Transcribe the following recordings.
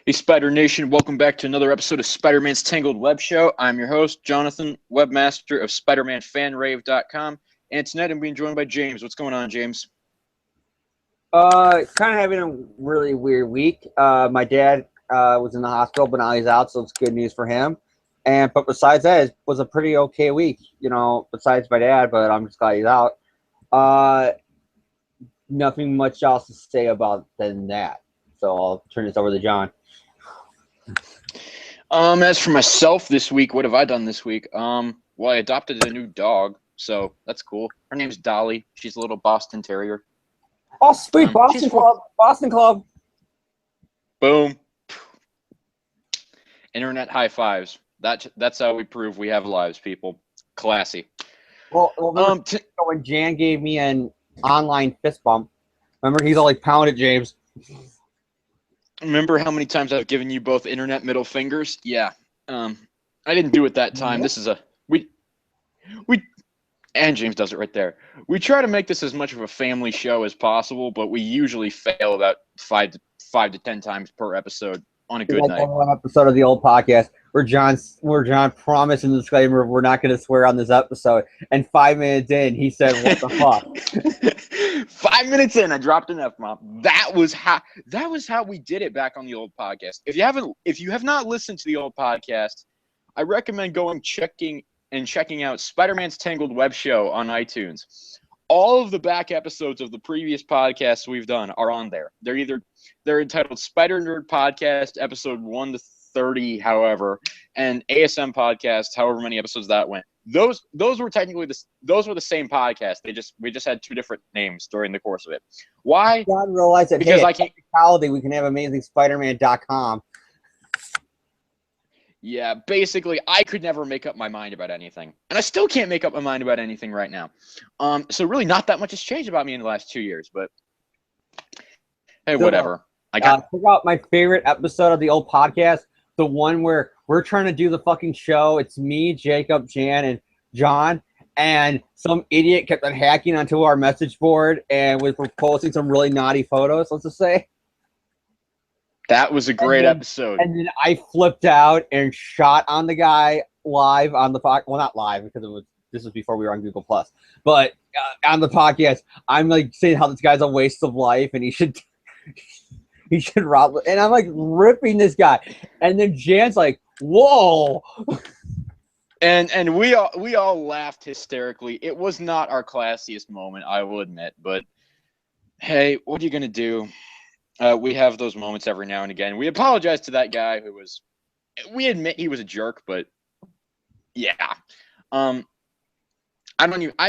Hey, Spider Nation, welcome back to another episode of Spider-Man's Tangled WebShow. I'm your host, Jonathan, webmaster of SpiderManFanRave.com, and tonight I'm being joined by James. What's going on, James? Kind of having a really weird week. My dad was in the hospital, but now he's out, so it's good news for him. But besides that, it was a pretty okay week, besides my dad, but I'm just glad he's out. Nothing much else to say about than that. So I'll turn this over to John. As for myself this week, what have I done this week? Well, I adopted a new dog, so that's cool. Her name's Dolly. She's a little Boston Terrier. Oh, sweet, Boston Club. Boston Club. Boom. Internet high fives. That's how we prove we have lives, people. Classy. Well when Jan gave me an online fist bump, remember he's all like, pound it, James. Remember how many times I've given you both internet middle fingers? Yeah. I didn't do it that time. This is we and James does it right there. We try to make this as much of a family show as possible, but we usually fail about five to 10 times per episode on a good night. One episode of the old podcast where John promised in the disclaimer we're not going to swear on this episode, and 5 minutes in he said, "What the fuck?" 5 minutes in, I dropped an F-bomb. That was how we did it back on the old podcast. If you have not listened to the old podcast, I recommend checking out Spider-Man's Tangled WebShow on iTunes. All of the back episodes of the previous podcasts we've done are on there. They're entitled Spider Nerd Podcast, episode 1 to 30, however, and ASM Podcast, however many episodes that went. Those were technically the same podcast. We just had two different names during the course of it. Why? John realized that because I can't. We can have AmazingSpiderMan.com. Yeah, basically, I could never make up my mind about anything. And I still can't make up my mind about anything right now. So really not that much has changed about me in the last 2 years, but hey, whatever. Check out my favorite episode of the old podcast, the one where we're trying to do the fucking show. It's me, Jacob, Jan, and John, and some idiot kept on hacking onto our message board and was posting some really naughty photos, let's just say. That was a great episode. And then I flipped out and shot on the guy live on the podcast. Well, not live because this was before we were on Google Plus. But on the podcast, I'm like saying how this guy's a waste of life and he should rob. And I'm like ripping this guy. And then Jan's like, "Whoa!" And we all laughed hysterically. It was not our classiest moment, I will admit. But hey, what are you gonna do? We have those moments every now and again. We apologize to that guy we admit he was a jerk, but yeah. I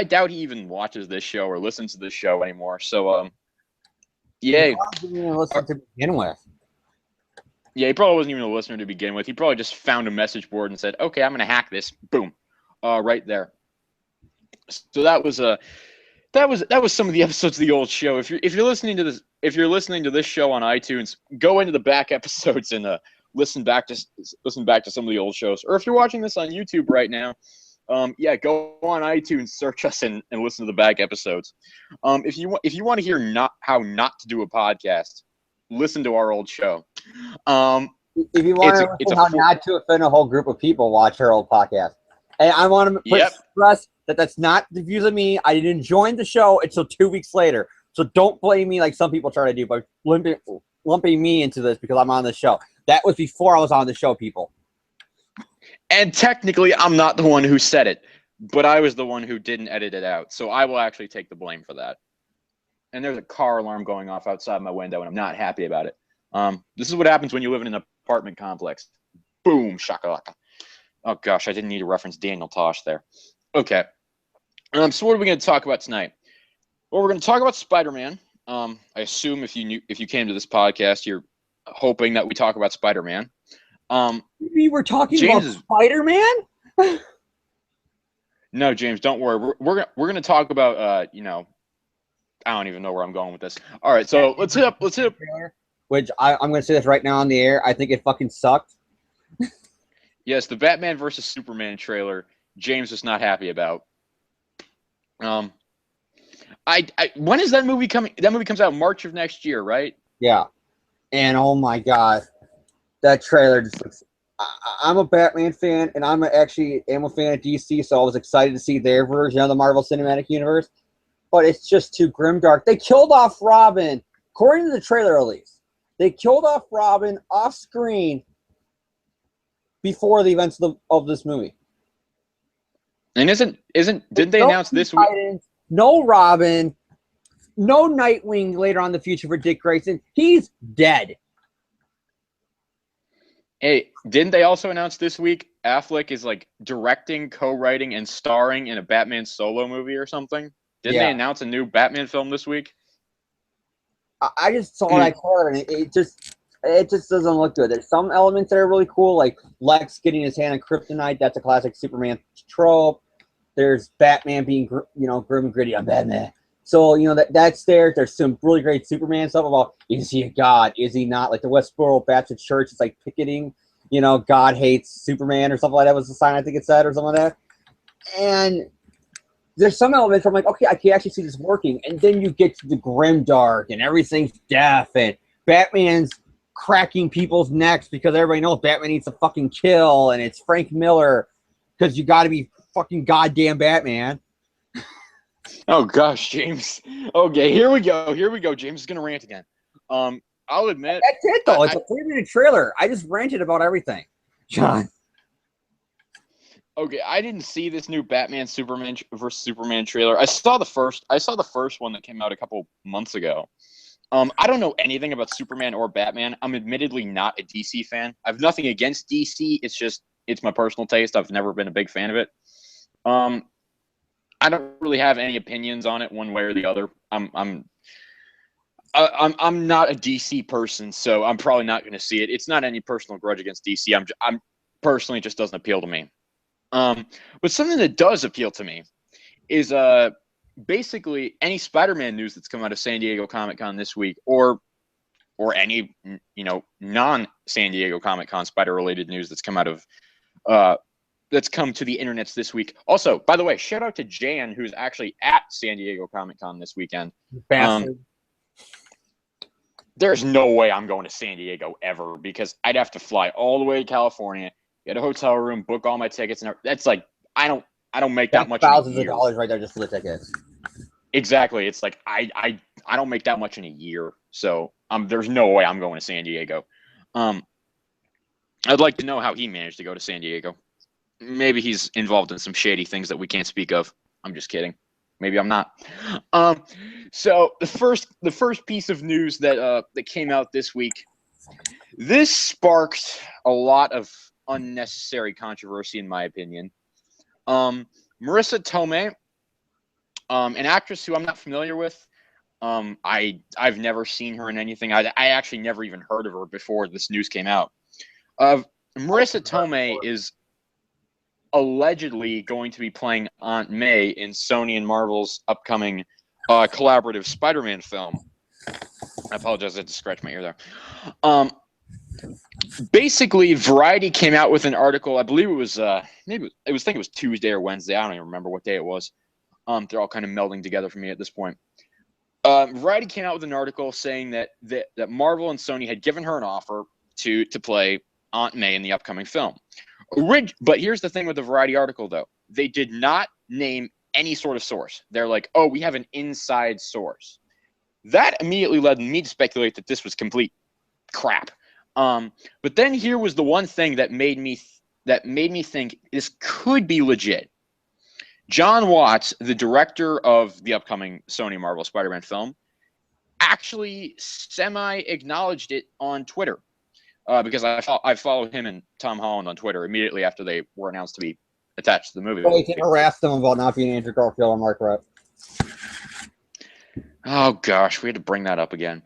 doubt he even watches this show or listens to this show anymore. So, yay. He didn't listen to begin with. Yeah, he probably wasn't even a listener to begin with. He probably just found a message board and said, "Okay, I'm going to hack this." Boom. Right there. So that was some of the episodes of the old show. If you're listening to this show on iTunes, go into the back episodes and listen back to some of the old shows. Or if you're watching this on YouTube right now, go on iTunes, search us and listen to the back episodes. If you want to hear how not to do a podcast, listen to our old show. If you want to listen how not to offend a whole group of people, watch our old podcast. And I want to stress that's not the views of me. I didn't join the show until 2 weeks later. So don't blame me like some people try to do by lumping me into this because I'm on the show. That was before I was on the show, people. And technically, I'm not the one who said it, but I was the one who didn't edit it out. So I will actually take the blame for that. And there's a car alarm going off outside my window, and I'm not happy about it. This is what happens when you live in an apartment complex. Boom, shakalaka. Oh, gosh, I didn't need to reference Daniel Tosh there. Okay. So what are we going to talk about tonight? Well, we're going to talk about Spider-Man. I assume if you came to this podcast, you're hoping that we talk about Spider-Man. We were talking about Spider-Man? No, James, don't worry. We're going to talk about I don't even know where I'm going with this. All right, so let's hit up. Which I'm going to say this right now on the air. I think it fucking sucked. Yes, the Batman versus Superman trailer, James was not happy about. When is that movie coming? That movie comes out March of next year, right? Yeah. And oh my God. that trailer just looks. I'm a Batman fan, and actually am a fan of DC, so I was excited to see their version of the Marvel Cinematic Universe. But it's just too grimdark. They killed off Robin, according to the trailer at least. They killed off Robin off screen before the events of this movie. And didn't they announce this week? No Robin, no Nightwing later on in the future for Dick Grayson. He's dead. Hey, didn't they also announce this week Affleck is like directing, co-writing, and starring in a Batman solo movie or something? Didn't they announce a new Batman film this week? I just saw that trailer and it just doesn't look good. There's some elements that are really cool, like Lex getting his hand on kryptonite. That's a classic Superman trope. There's Batman being grim and gritty on Batman. So that's there. There's some really great Superman stuff about, is he a god? Is he not? Like the Westboro Baptist Church is like picketing, God hates Superman or something like that was the sign I think it said or something like that. And there's some elements where I'm like, okay, I can actually see this working. And then you get to the grimdark and everything's death and Batman's cracking people's necks because everybody knows Batman needs to fucking kill, and it's Frank Miller because you got to be fucking goddamn Batman. Oh gosh, James. Okay, here we go. James is gonna rant again. I'll admit that's it though. It's a 3-minute trailer. I just ranted about everything, John. Okay, I didn't see this new Batman Superman versus Superman trailer. I saw the first one that came out a couple months ago. I don't know anything about Superman or Batman. I'm admittedly not a DC fan. I have nothing against DC. It's my personal taste. I've never been a big fan of it. I don't really have any opinions on it one way or the other. I'm not a DC person, so I'm probably not going to see it. It's not any personal grudge against DC. I'm personally, it just doesn't appeal to me. But something that does appeal to me is basically any Spider-Man news that's come out of San Diego Comic-Con this week, or any non-San Diego Comic-Con spider-related news that's come out of that's come to the internets this week. Also, by the way, shout out to Jan, who's actually at San Diego Comic-Con this weekend. Bastard. There's no way I'm going to San Diego ever because I'd have to fly all the way to California, get a hotel room, book all my tickets, and that's like I don't make that much. Thousands of dollars right there just for the tickets. Exactly. It's like I don't make that much in a year, so there's no way I'm going to San Diego. I'd like to know how he managed to go to San Diego. Maybe he's involved in some shady things that we can't speak of. I'm just kidding. Maybe I'm not. So the first piece of news that came out this week, this sparked a lot of unnecessary controversy, in my opinion. Marissa Tomei, an actress who I'm not familiar with. I've never seen her in anything. I actually never even heard of her before this news came out. Marissa Tomei is allegedly going to be playing Aunt May in Sony and Marvel's upcoming collaborative Spider-Man film. I apologize, I had to scratch my ear there. Basically, Variety came out with an article. I believe it was I think it was Tuesday or Wednesday. I don't even remember what day it was. They're all kind of melding together for me at this point. Variety came out with an article saying that Marvel and Sony had given her an offer to play Aunt May in the upcoming film. But here's the thing with the Variety article, though. They did not name any sort of source. They're like, oh, we have an inside source. That immediately led me to speculate that this was complete crap. But then here was the one thing that made me think this could be legit. John Watts, the director of the upcoming Sony Marvel Spider-Man film, actually semi-acknowledged it on Twitter. Because I follow him and Tom Holland on Twitter immediately after they were announced to be attached to the movie. Well, you can harass them about not being Andrew Garfield or Mark Rutte. Oh gosh, we had to bring that up again.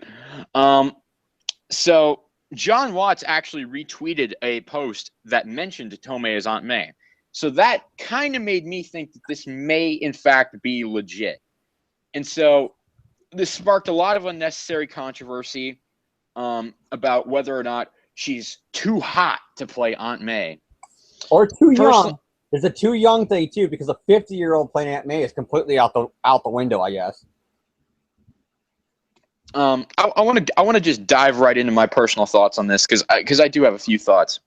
So John Watts actually retweeted a post that mentioned Tomei as Aunt May. So that kind of made me think that this may in fact be legit. And so this sparked a lot of unnecessary controversy about whether or not she's too hot to play Aunt May. Or too young. There's a too young thing, too, because a 50-year-old playing Aunt May is completely out the window, I guess. I want to just dive right into my personal thoughts on this because I do have a few thoughts.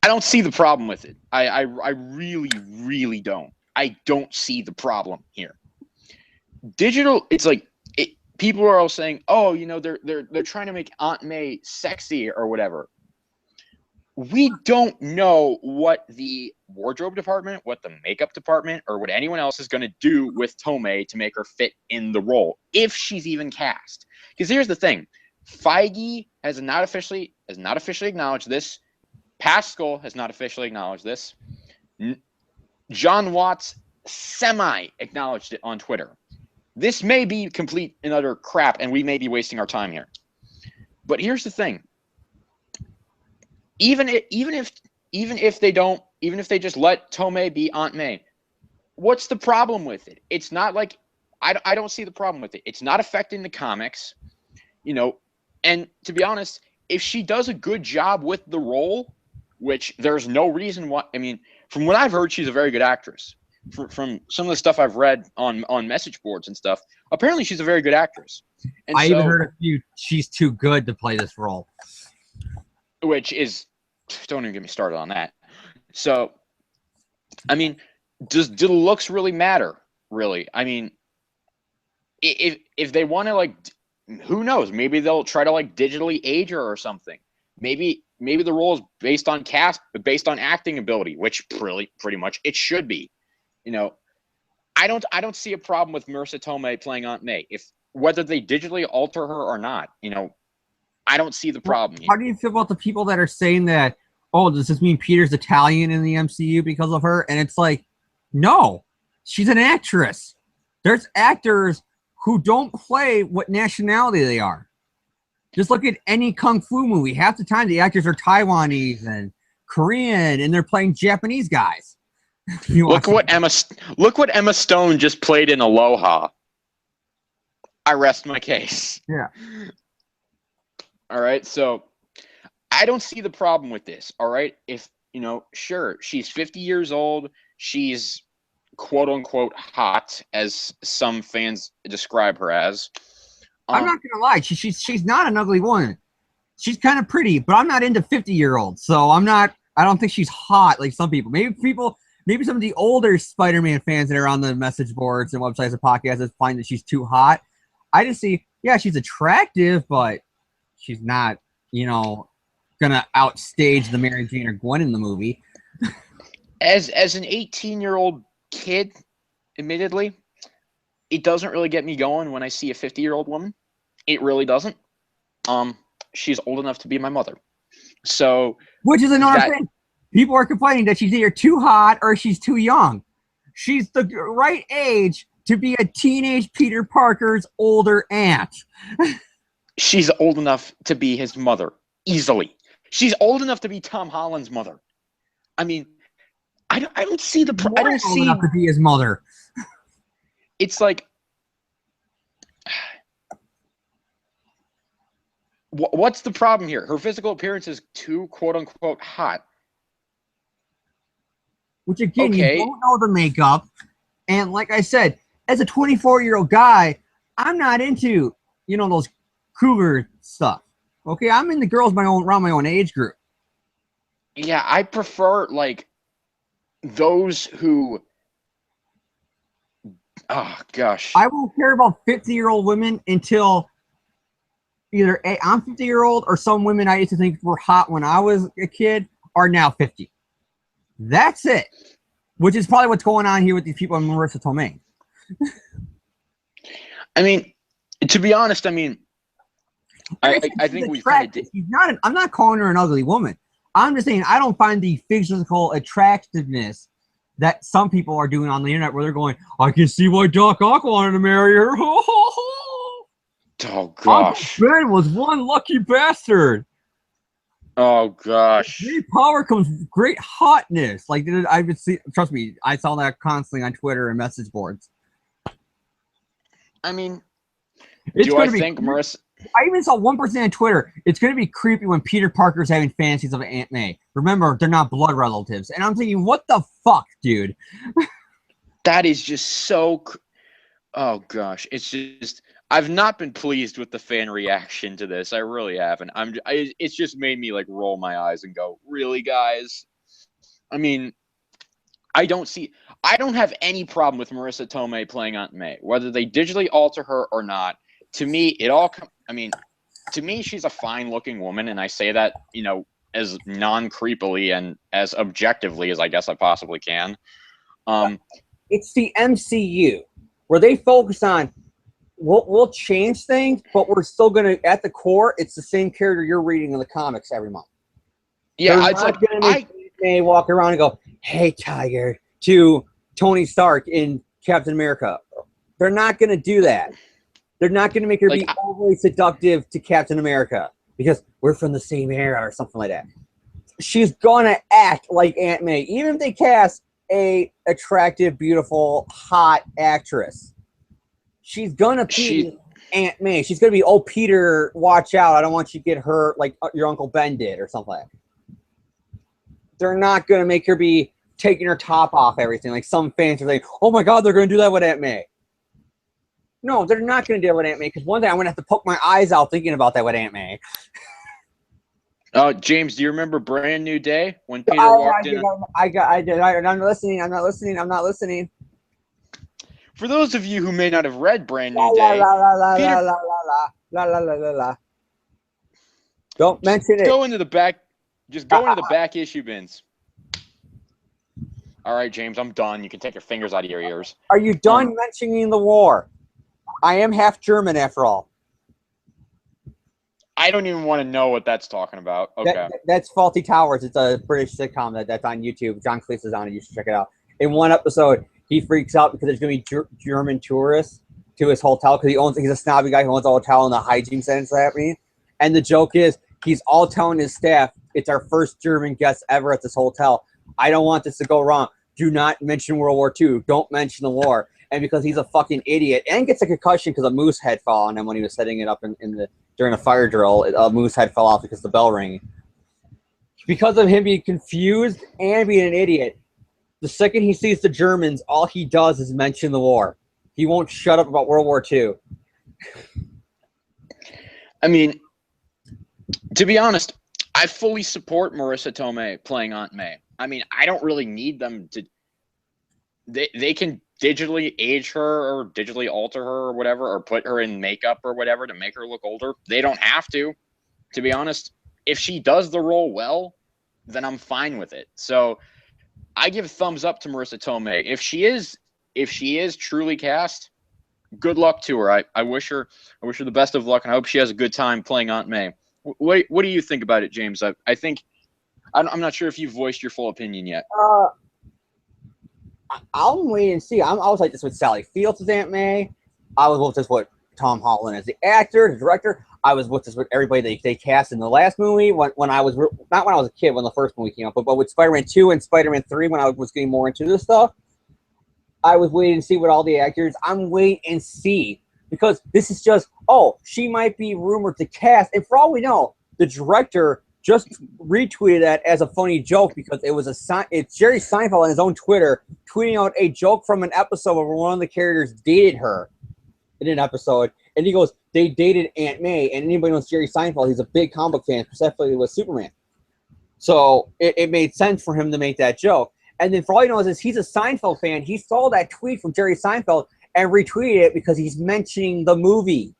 I don't see the problem with it. I really don't. I don't see the problem here. Digital, it's like people are all saying, oh, they're trying to make Aunt May sexy or whatever. We don't know what the wardrobe department, what the makeup department, or what anyone else is going to do with Tomei to make her fit in the role, if she's even cast. Because here's the thing. Feige has not officially acknowledged this. Pascal has not officially acknowledged this. John Watts semi-acknowledged it on Twitter. This may be complete and utter crap, and we may be wasting our time here. But here's the thing. Even if they just let Tomei be Aunt May, what's the problem with it? It's not like I don't see the problem with it. It's not affecting the comics, and to be honest, if she does a good job with the role, which there's no reason why. I mean, from what I've heard, she's a very good actress. From some of the stuff I've read on message boards and stuff, apparently she's a very good actress. And I even heard a few, she's too good to play this role. Which is, don't even get me started on that. So, I mean, do the looks really matter? Really? I mean, if they want to, who knows? Maybe they'll try to digitally age her or something. Maybe the role is based on acting ability, which pretty much it should be. I don't see a problem with Marissa Tomei playing Aunt May, whether they digitally alter her or not. I don't see the problem. How do you feel about the people that are saying that, oh, does this mean Peter's Italian in the MCU because of her? And it's like, no, she's an actress. There's actors who don't play what nationality they are. Just look at any Kung Fu movie. Half the time the actors are Taiwanese and Korean, and they're playing Japanese guys. Look what Emma Stone just played in Aloha. I rest my case. Yeah. All right, so I don't see the problem with this. All right, if sure, she's 50 years old. She's quote unquote hot, as some fans describe her as. I'm not gonna lie, she's not an ugly woman. She's kind of pretty, but I'm not into 50-year-olds, so I don't think she's hot like some people. Maybe some of the older Spider-Man fans that are on the message boards and websites and podcasts find that she's too hot. I just see, yeah, she's attractive, but she's not, gonna outstage the Mary Jane or Gwen in the movie. As an 18-year-old kid, admittedly, it doesn't really get me going when I see a 50-year-old woman. It really doesn't. She's old enough to be my mother. So, which is another thing. People are complaining that she's either too hot or she's too young. She's the right age to be a teenage Peter Parker's older aunt. She's old enough to be his mother, easily. She's old enough to be Tom Holland's mother. I mean, I don't see the. I don't see enough to be his mother. It's like, what's the problem here? Her physical appearance is too quote unquote hot. Which again, you don't know the makeup, and like I said, as a 24-year-old guy, I'm not into those cougar stuff. Okay, I'm into girls around my own age group. Yeah, I prefer those who. Oh gosh. I won't care about 50-year-old women until either I'm 50-year-old or some women I used to think were hot when I was a kid are now 50. That's it. Which is probably what's going on here with these people in Marissa Tomei. I mean, to be honest, I think we kind of did. I'm not calling her an ugly woman. I'm just saying I don't find the physical attractiveness that some people are doing on the internet where they're going, I can see why Doc Ock wanted to marry her. Oh gosh. Uncle Ben was one lucky bastard. Oh gosh. Great power comes great hotness. I would see. Trust me, I saw that constantly on Twitter and message boards. I mean, Marissa? I even saw one person on Twitter. It's going to be creepy when Peter Parker's having fantasies of Aunt May. Remember, they're not blood relatives. And I'm thinking, what the fuck, dude? That is just so. Oh gosh, it's just. I've not been pleased with the fan reaction to this. I really haven't. It's just made me like roll my eyes and go, really, guys? I mean, I don't have any problem with Marissa Tomei playing Aunt May, whether they digitally alter her or not. To me, to me, she's a fine-looking woman, and I say that, as non-creepily and as objectively as I guess I possibly can. It's the MCU, where they focus on, we'll change things, but we're still going to, at the core, it's the same character you're reading in the comics every month. Yeah, it's like May walk around and go, "Hey, Tiger," to Tony Stark in Captain America. They're not going to do that. They're not going to make her be overly seductive to Captain America because we're from the same era or something like that. She's going to act like Aunt May, even if they cast a attractive, beautiful, hot actress. She's going to be Aunt May. She's going to be, "Oh, Peter, watch out. I don't want you to get hurt like your Uncle Ben did," or something like that. They're not going to make her be taking her top off everything. Like some fans are saying, "Oh my God, they're going to do that with Aunt May." No, they're not going to do it with Aunt May, because one day I'm going to have to poke my eyes out thinking about that with Aunt May. Oh, James, do you remember Brand New Day when Peter walked in? I'm not listening. For those of you who may not have read Brand New Day, don't mention it. Go into the back. Just go into the back issue bins. All right, James, I'm done. You can take your fingers out of your ears. Are you done mentioning the war? I am half German, after all. I don't even want to know what that's talking about. Okay. That's Faulty Towers. It's a British sitcom that's on YouTube. John Cleese is on it. You should check it out. In one episode, he freaks out because there's going to be German tourists to his hotel because he's a snobby guy who owns a hotel and the hygiene sense happening. And the joke is he's all telling his staff, "It's our first German guest ever at this hotel. I don't want this to go wrong. Do not mention World War II. Don't mention the war." And because he's a fucking idiot and gets a concussion because a moose head fell on him when he was setting it up during a fire drill, a moose head fell off because the bell rang. Because of him being confused and being an idiot, the second he sees the Germans, all he does is mention the war. He won't shut up about World War II. I mean, to be honest, I fully support Marissa Tomei playing Aunt May. I mean, I don't really need them to. They can digitally age her or digitally alter her or whatever, or put her in makeup or whatever to make her look older. They don't have to be honest. If she does the role well, then I'm fine with it. So I give thumbs up to Marissa Tomei. If she is truly cast, good luck to her. I wish her the best of luck, and I hope she has a good time playing Aunt May. What do you think about it, James? I think I'm not sure if you've voiced your full opinion yet. I'll wait and see. I was like this with Sally Fields as Aunt May. I was with this with Tom Holland as the actor, the director. I was with this with everybody they cast in the last movie when I was not when I was a kid when the first movie came out, but with Spider-Man 2 and Spider-Man 3 when I was getting more into this stuff. I was waiting to see what all the actors. I'm wait and see because this is just she might be rumored to cast, and for all we know, the director just retweeted that as a funny joke because it's Jerry Seinfeld on his own Twitter tweeting out a joke from an episode where one of the characters dated her in an episode, and he goes, "They dated Aunt May," and anybody knows Jerry Seinfeld, he's a big comic book fan, specifically with Superman. So it made sense for him to make that joke. And then for all he knows is he's a Seinfeld fan. He saw that tweet from Jerry Seinfeld and retweeted it because he's mentioning the movie.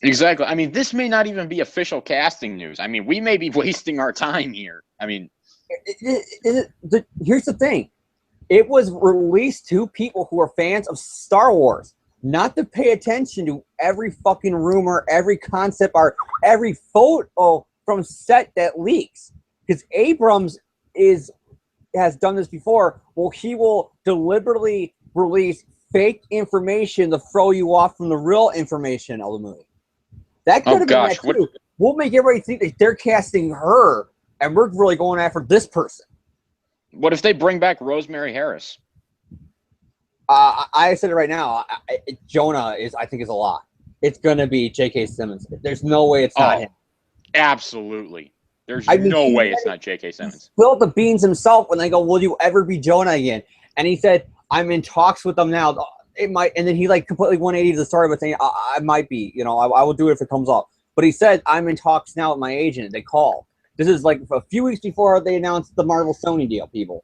Exactly. I mean, this may not even be official casting news. I mean, we may be wasting our time here. I mean, here's the thing. It was released to people who are fans of Star Wars, not to pay attention to every fucking rumor, every concept art, every photo from set that leaks. Because Abrams has done this before. Well, he will deliberately release fake information to throw you off from the real information of the movie. That could have been that too. We'll make everybody think that they're casting her, and we're really going after this person. What if they bring back Rosemary Harris? I said it right now. Jonah I think is a lot. It's gonna be J.K. Simmons. There's no way it's not him. Absolutely. There's no way it's not J.K. Simmons. He spilled the beans himself when they go, "Will you ever be Jonah again?" And he said, "I'm in talks with them now." it might, and then he like completely 180 to the story, but saying I might be, you know, I will do it if it comes up. But he said I'm in talks now with my agent. They called. This is like a few weeks before they announced the Marvel Sony deal, people.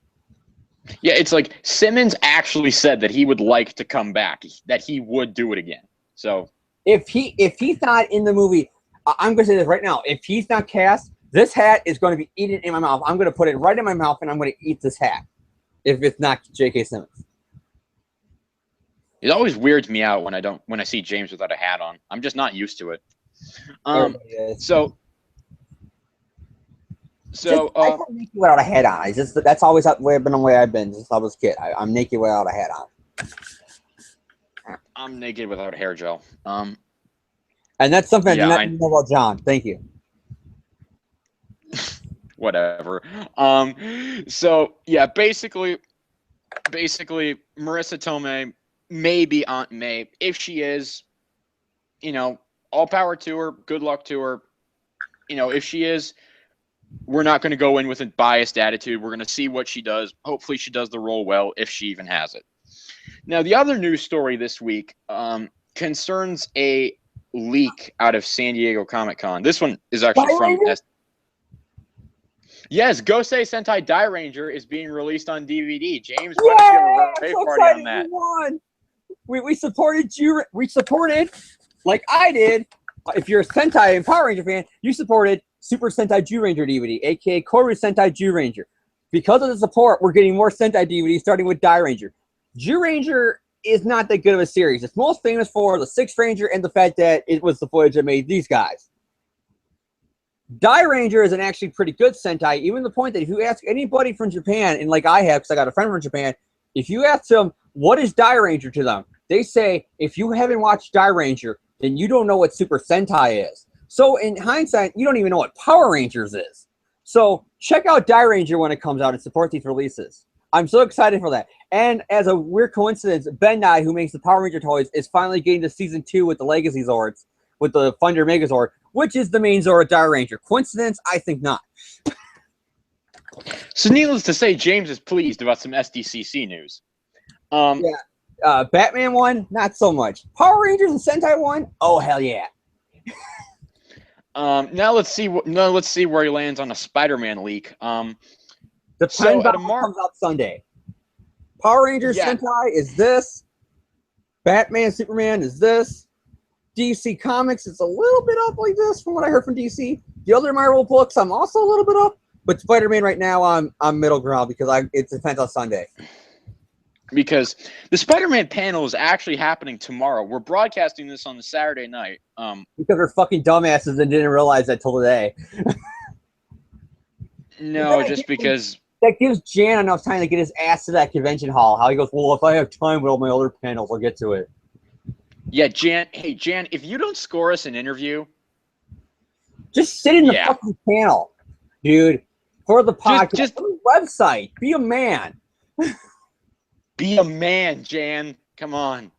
Yeah, it's like Simmons actually said that he would like to come back, that he would do it again. So if he's not in the movie, I'm going to say this right now. If he's not cast, this hat is going to be eaten in my mouth. I'm going to put it right in my mouth, and I'm going to eat this hat. If it's not J.K. Simmons, it always weirds me out when I see James without a hat on. I'm just not used to it. So I can't naked without a hat on. That's always been the way I've been since I was a kid. I'm naked without a hat on. I'm naked without hair gel. And that's something I know about John. Thank you. Whatever. So yeah, basically, Marissa Tomei may be Aunt May. If she is, you know, all power to her. Good luck to her. You know, if she is, we're not going to go in with a biased attitude. We're going to see what she does. Hopefully she does the role well, if she even has it. Now, the other news story this week concerns a leak out of San Diego Comic-Con. This one is actually from... Yes, Gosei Sentai Die Ranger is being released on DVD. James, why don't you have a rave party on that? We supported you. We supported, like I did. If you're a Sentai and Power Ranger fan, you supported Super Sentai Jew Ranger DVD, aka Koru Sentai Jew Ranger. Because of the support, we're getting more Sentai DVDs, starting with Die Ranger. Jew Ranger is not that good of a series. It's most famous for the Sixth Ranger and the fact that it was the footage that made these guys. Die Ranger is an actually pretty good Sentai, even to the point that if you ask anybody from Japan, and like I have, because I got a friend from Japan, if you ask them, what is Die Ranger to them? They say, if you haven't watched Die Ranger, then you don't know what Super Sentai is. So in hindsight, you don't even know what Power Rangers is. So check out Die Ranger when it comes out and support these releases. I'm so excited for that. And as a weird coincidence, Ben Nye, who makes the Power Ranger toys, is finally getting to season 2 with the Legacy Zords, with the Thunder Megazord, which is the main Zord Die Ranger. Coincidence? I think not. So needless to say, James is pleased about some SDCC news. Batman one, not so much. Power Rangers and Sentai one, oh hell yeah. Now let's see where he lands on a Spider-Man leak. The so comes out Sunday. Power Rangers Sentai is this. Batman Superman is this. DC Comics is a little bit up like this from what I heard from DC. The other Marvel books, I'm also a little bit up. But Spider-Man right now, I'm middle ground because it depends on Sunday. Because the Spider-Man panel is actually happening tomorrow. We're broadcasting this on the Saturday night. Because they're fucking dumbasses and didn't realize that till today. No, just because... That gives Jan enough time to get his ass to that convention hall. How he goes, well, if I have time with all my other panels, I'll get to it. Yeah, Jan. Hey, Jan, if you don't score us an interview... Just sit in the fucking panel, dude. For the podcast. Just the website. Be a man. Be a man, Jan. Come on.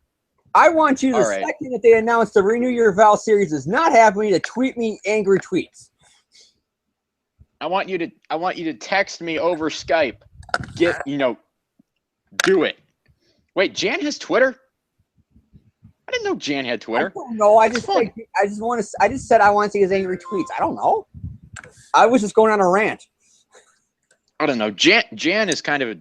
I want you, the second that they announce the Renew Your Vow series is not happening, to tweet me angry tweets. I want you to text me over Skype. Do it. Wait, Jan has Twitter? I didn't know Jan had Twitter. I don't know. I just said I want to see his angry tweets. I don't know. I was just going on a rant. I don't know. Jan is kind of a...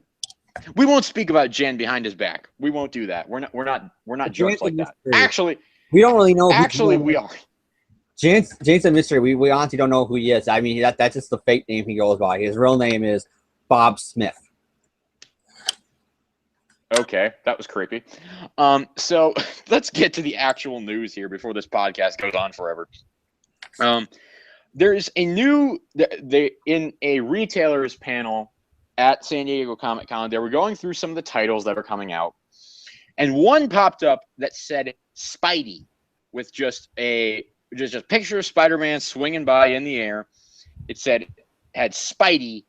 We won't speak about Jan behind his back. We won't do that. We're not jerks like that. Actually, we don't really know. Actually, we are. Jan's a mystery. We honestly don't know who he is. I mean, that's just the fake name he goes by. His real name is Bob Smith. Okay, that was creepy. So let's get to the actual news here before this podcast goes on forever. There's a new in a retailers panel at San Diego Comic-Con. They were going through some of the titles that are coming out, and one popped up that said Spidey with just a picture of Spider-Man swinging by in the air. It had Spidey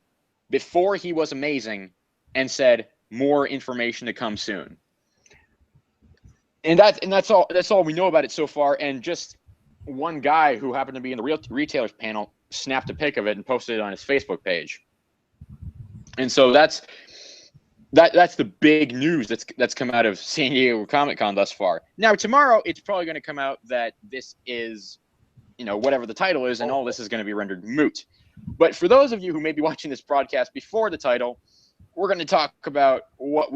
before he was amazing, and said more information to come soon. And that's all we know about it so far. And just one guy who happened to be in the retailers panel snapped a pic of it and posted it on his Facebook page. And so that's That's the big news that's come out of San Diego Comic-Con thus far. Now tomorrow, it's probably going to come out that this is, whatever the title is, and all this is going to be rendered moot. But for those of you who may be watching this broadcast before the title, we're going to talk about what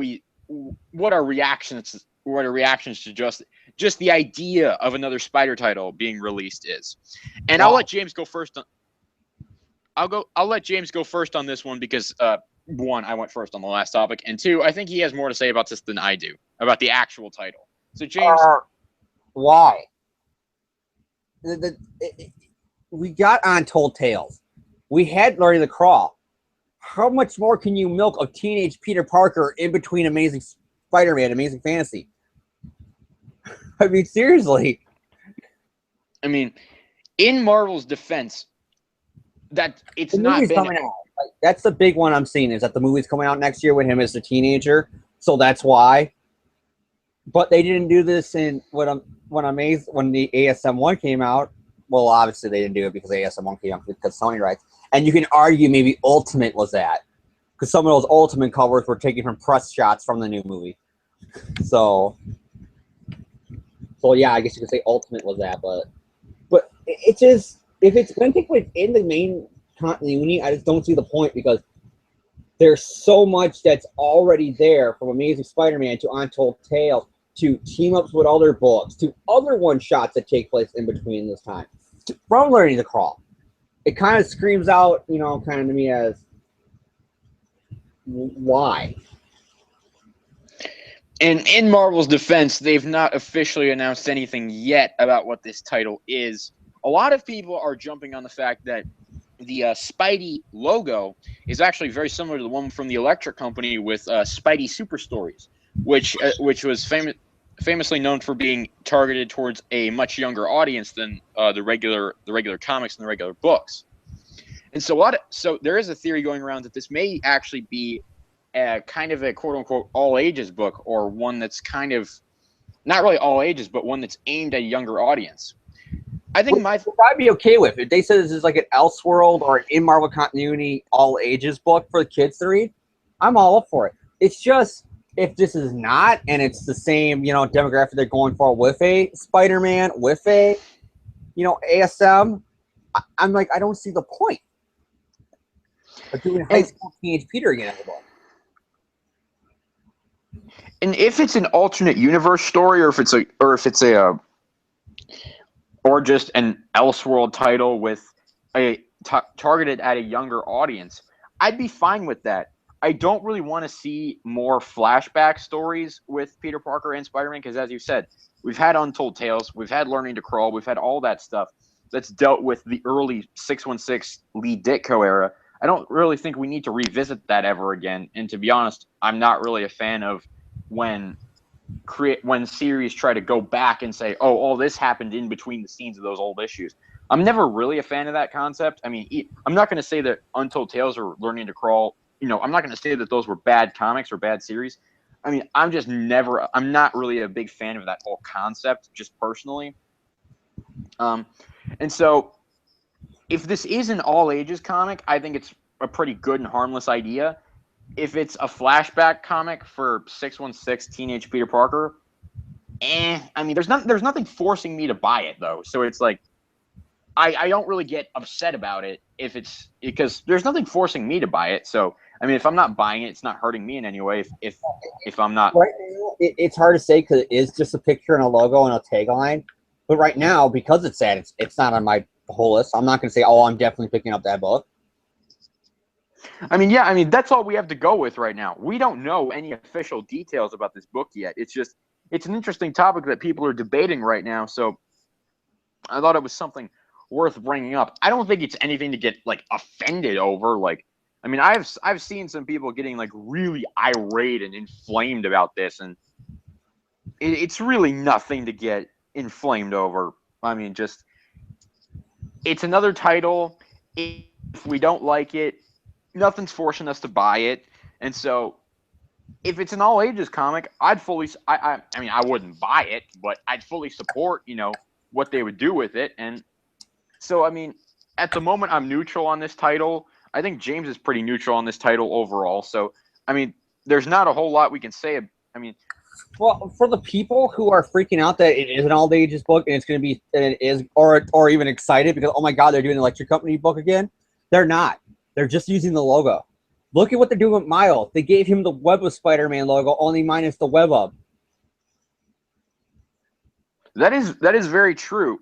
our reactions to just the idea of another Spider title being released is. And I'll let James go first. I'll let James go first on this one because one, I went first on the last topic, and two, I think he has more to say about this than I do about the actual title. So James, why? We got Untold Tales. We had Larry the Crawl. How much more can you milk of teenage Peter Parker in between Amazing Spider-Man, Amazing Fantasy? I mean, seriously. I mean, in Marvel's defense, that it's the not been coming out. Like, that's the big one I'm seeing is that the movie's coming out next year with him as a teenager, so that's why. But they didn't do this in when the ASM 1 came out. Well, obviously they didn't do it because ASM 1 came out because Sony rights. And you can argue maybe Ultimate was that because some of those Ultimate covers were taken from press shots from the new movie. So yeah, I guess you could say Ultimate was that, but it just if it's going to take place in the main continuity, I just don't see the point because there's so much that's already there from Amazing Spider-Man to Untold Tales to team-ups with other books to other one-shots that take place in between this time. From Learning to Crawl. It kind of screams out, kind of to me as why? And in Marvel's defense, they've not officially announced anything yet about what this title is. A lot of people are jumping on the fact that the Spidey logo is actually very similar to the one from the Electric Company with Spidey Super Stories, which was famously known for being targeted towards a much younger audience than the regular comics and the regular books. And so there is a theory going around that this may actually be kind of a quote-unquote all-ages book, or one that's kind of not really all ages, but one that's aimed at a younger audience. I think I'd be okay with if they said this is like an Elseworld or an in Marvel continuity all ages book for the kids to read. I'm all up for it. It's just if this is not, and it's the same demographic they're going for with a Spider-Man, with a ASM, I'm like I don't see the point of doing high school teenage Peter again as a book. And if it's an alternate universe story, or if it's just an Elseworld title with a targeted at a younger audience, I'd be fine with that. I don't really want to see more flashback stories with Peter Parker and Spider-Man because, as you said, we've had Untold Tales, we've had Learning to Crawl, we've had all that stuff that's dealt with the early 616 Lee Ditko era. I don't really think we need to revisit that ever again. And to be honest, I'm not really a fan of when series try to go back and say, oh, all this happened in between the scenes of those old issues. I'm never really a fan of that concept. I mean, I'm not going to say that Untold Tales or Learning to Crawl, I'm not going to say that those were bad comics or bad series. I mean, I'm not really a big fan of that whole concept, just personally. And so if this is an all ages comic, I think it's a pretty good and harmless idea. If it's a flashback comic for 616 teenage Peter Parker, I mean, there's nothing forcing me to buy it though. So it's like, I don't really get upset about it because there's nothing forcing me to buy it. So, I mean, if I'm not buying it, it's not hurting me in any way. If I'm not right now, it's hard to say because it is just a picture and a logo and a tagline. But right now, because it's sad, it's not on my whole list. I'm not going to say, oh, I'm definitely picking up that book. I mean, yeah, that's all we have to go with right now. We don't know any official details about this book yet. It's an interesting topic that people are debating right now. So I thought it was something worth bringing up. I don't think it's anything to get like offended over. Like, I mean, I've seen some people getting like really irate and inflamed about this, and it's really nothing to get inflamed over. I mean, it's another title. If we don't like it, nothing's forcing us to buy it. And so if it's an all ages comic, I mean, I wouldn't buy it, but I'd fully support, what they would do with it. And so, I mean, at the moment I'm neutral on this title. I think James is pretty neutral on this title overall. So, I mean, there's not a whole lot we can say. I mean, well, for the people who are freaking out that it is an all ages book and it's going to be, and it is, or even excited because, oh my God, they're doing the Electric Company book again. They're not. They're just using the logo. Look at what they're doing with Miles. They gave him the Web of Spider-Man logo, only minus the Web of. That is very true.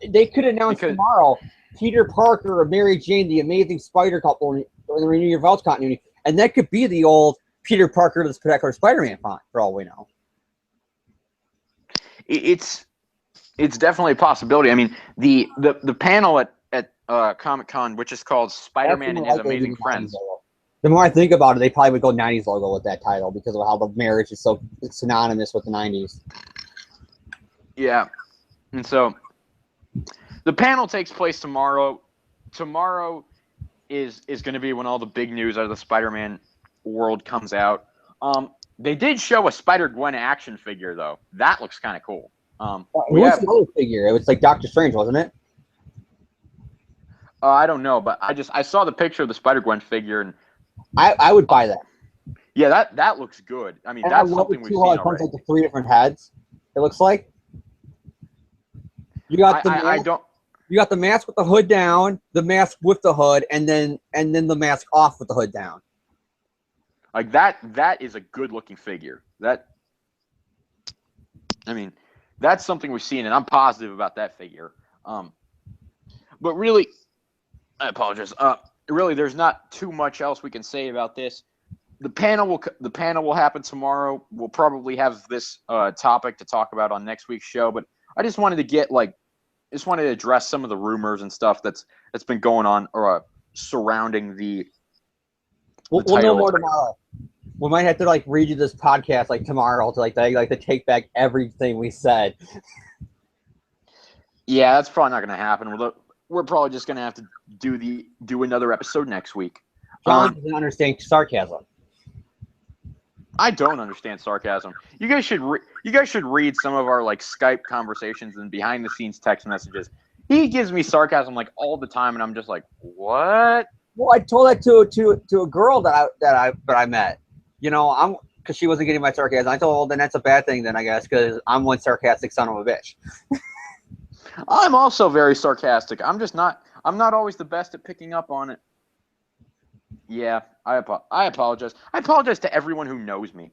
They could announce tomorrow Peter Parker or Mary Jane, the Amazing Spider couple in the Renew Your Vows continuity, and that could be the old Peter Parker to the Spectacular Spider-Man font, for all we know. It's definitely a possibility. I mean, the panel at Comic-Con, which is called Spider-Man and His Amazing Friends. The more I think about it, they probably would go 90s logo with that title because of how the marriage is so synonymous with the 90s. Yeah. And so the panel takes place tomorrow. Tomorrow is going to be when all the big news out of the Spider-Man world comes out. They did show a Spider-Gwen action figure, though. That looks kind of cool. What's the other figure? It was like Doctor Strange, wasn't it? I don't know, but I saw the picture of the Spider-Gwen figure, and I would buy that. Yeah, that looks good. I mean, and that's something we've seen already. It comes like the 3 different heads. It looks like you got you got the mask with the hood down, the mask with the hood, and then the mask off with the hood down. Like that is a good looking figure. I mean, that's something we've seen, and I'm positive about that figure. But really, I apologize. Really, there's not too much else we can say about this. The panel will happen tomorrow. We'll probably have this topic to talk about on next week's show. But I just wanted to address some of the rumors and stuff that's been going on or surrounding the. We'll know more tomorrow. We might have to redo this podcast tomorrow to take back everything we said. Yeah, that's probably not going to happen. We're probably just going to have to do another episode next week. John doesn't understand sarcasm. I don't understand sarcasm. You guys should read some of our Skype conversations and behind the scenes text messages. He gives me sarcasm all the time, and I'm just like, what? Well, I told that to a girl that I met. Because she wasn't getting my sarcasm. I told her, well, then that's a bad thing, then I guess, because I'm one sarcastic son of a bitch. I'm also very sarcastic. I'm not always the best at picking up on it. Yeah, I apologize. I apologize to everyone who knows me.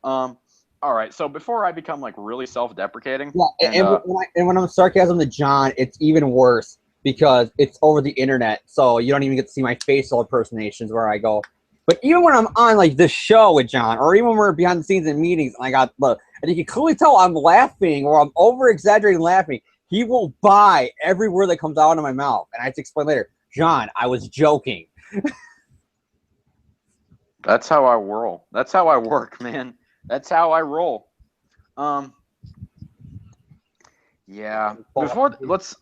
All right, so before I become really self-deprecating, and when I'm sarcasm to John, it's even worse because it's over the internet, so you don't even get to see my facial impersonations where I go. But even when I'm on this show with John, or even when we're behind the scenes in meetings, and you can clearly tell I'm laughing or I'm over exaggerating laughing. He will buy every word that comes out of my mouth, and I have to explain later. John, I was joking. That's how I roll. That's how I work, man. That's how I roll. Yeah. Before let's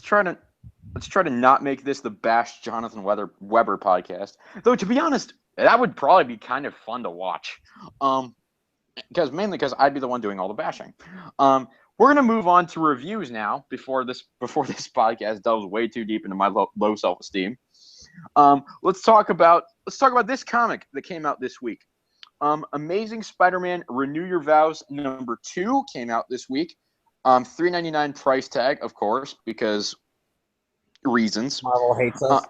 try to not make this the Bash Jonathan Weber podcast. Though to be honest, that would probably be kind of fun to watch. Because I'd be the one doing all the bashing. We're gonna move on to reviews now. Before this podcast delves way too deep into my low self-esteem. Let's talk about this comic that came out this week. Amazing Spider-Man Renew Your Vows #2 came out this week. $3.99 price tag, of course, because reasons. Marvel hates us.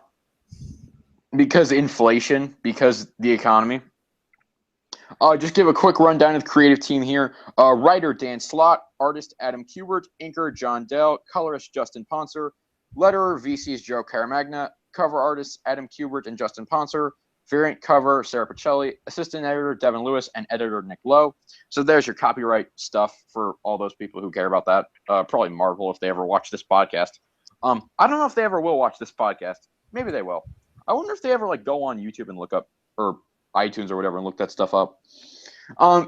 Because inflation, because the economy. Just give a quick rundown of the creative team here. Writer Dan Slott, artist Adam Kubert, inker John Dell, colorist Justin Ponser, letterer VC's Joe Caramagna, cover artists Adam Kubert and Justin Ponser, variant cover Sarah Pacelli, assistant editor Devin Lewis, and editor Nick Lowe. So there's your copyright stuff for all those people who care about that. Probably Marvel if they ever watch this podcast. I don't know if they ever will watch this podcast. Maybe they will. I wonder if they ever go on YouTube and look up, or iTunes or whatever, and look that stuff up.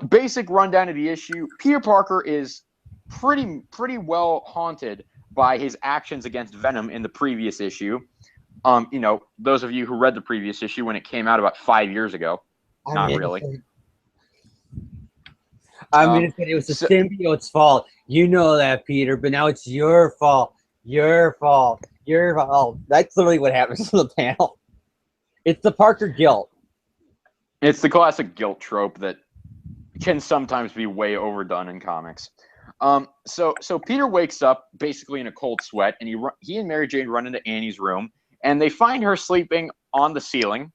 Basic rundown of the issue. Peter Parker is pretty well haunted by his actions against Venom in the previous issue. Those of you who read the previous issue when it came out about 5 years ago. Not really. It was the symbiote's fault. You know that, Peter, but now it's your fault. Your fault. Your fault. That's literally what happens to the panel. It's the Parker guilt. It's the classic guilt trope that can sometimes be way overdone in comics. So Peter wakes up basically in a cold sweat, and he and Mary Jane run into Annie's room, and they find her sleeping on the ceiling.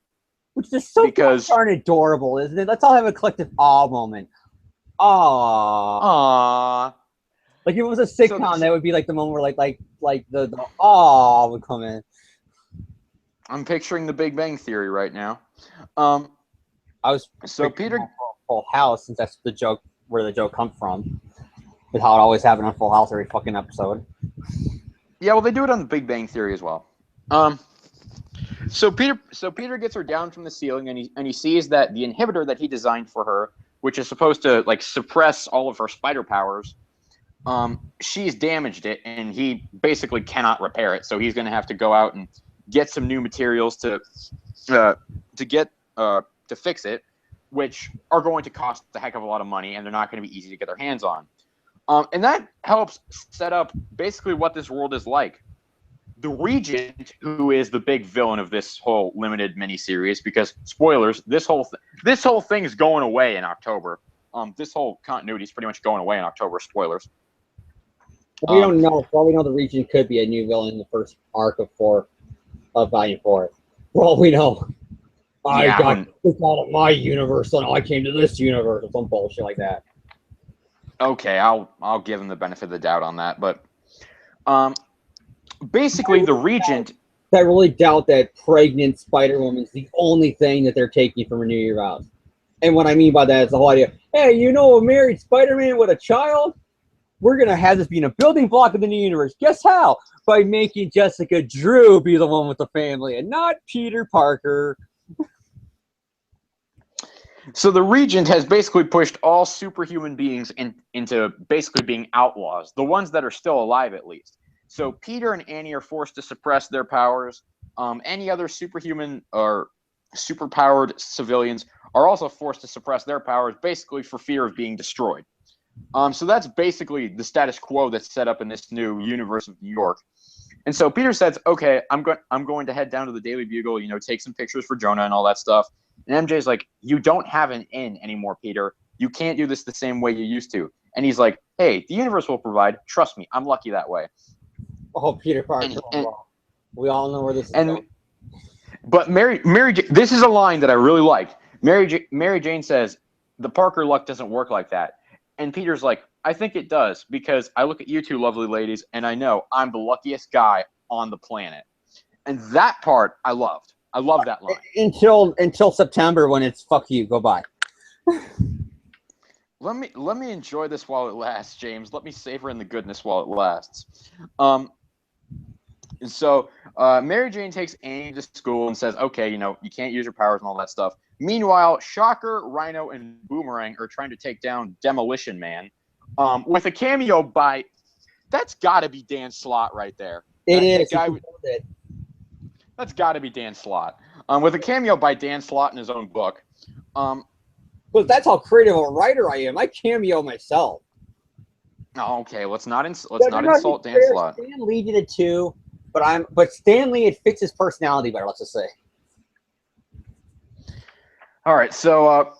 Which is so darn adorable, isn't it? Let's all have a collective aw moment. Aww. Like if it was a sitcom, that would be like the moment where like the aw would come in. I'm picturing the Big Bang Theory right now. Peter Full House, since that's the joke where the joke comes from, with how it always happened on Full House every fucking episode. Yeah, well, they do it on the Big Bang Theory as well. So Peter gets her down from the ceiling, and he sees that the inhibitor that he designed for her, which is supposed to like suppress all of her spider powers, she's damaged it, and he basically cannot repair it. So he's going to have to go out and get some new materials to fix it, which are going to cost a heck of a lot of money, and they're not going to be easy to get their hands on. And that helps set up basically what this world is like. The Regent, who is the big villain of this whole limited miniseries, because spoilers, this whole thing is going away in October. This whole continuity is pretty much going away in October. Spoilers. We don't know. For all we know, the Regent could be a new villain in the first arc of Volume 4. For all we know, I got kicked out of my universe, and I came to this universe, or some bullshit like that. Okay, I'll give him the benefit of the doubt on that, but basically the Regent. I really doubt that pregnant Spider-Woman's the only thing that they're taking from Renew Your Vows. And what I mean by that is the whole idea, hey, a married Spider-Man with a child? We're going to have this being a building block of the new universe. Guess how? By making Jessica Drew be the one with the family and not Peter Parker. So the Regent has basically pushed all superhuman beings into basically being outlaws, the ones that are still alive at least. So Peter and Annie are forced to suppress their powers. Any other superhuman or superpowered civilians are also forced to suppress their powers, basically for fear of being destroyed. So that's basically the status quo that's set up in this new universe of New York. And so Peter says, okay, I'm going to head down to the Daily Bugle, take some pictures for Jonah and all that stuff. And MJ's like, you don't have an in anymore, Peter. You can't do this the same way you used to. And he's like, hey, the universe will provide. Trust me, I'm lucky that way. Oh, Peter Parker. We all know where this is going. But Mary Jane, this is a line that I really like. Mary Jane says, the Parker luck doesn't work like that. And Peter's like, I think it does, because I look at you two lovely ladies, and I know I'm the luckiest guy on the planet. And that part I loved. I love that line. Until September, when it's fuck you, go bye. Let me enjoy this while it lasts, James. Let me savor in the goodness while it lasts. So Mary Jane takes Annie to school and says, okay, you can't use your powers and all that stuff. Meanwhile, Shocker, Rhino, and Boomerang are trying to take down Demolition Man with a cameo by, that's got to be Dan Slott right there. That's got to be Dan Slott. With a cameo by Dan Slott in his own book. Well, that's how creative a writer I am. I cameo myself. Oh, okay, let's not insult Dan Slott. Stan Lee did it too, but Stan Lee, it fits his personality better, let's just say. All right, so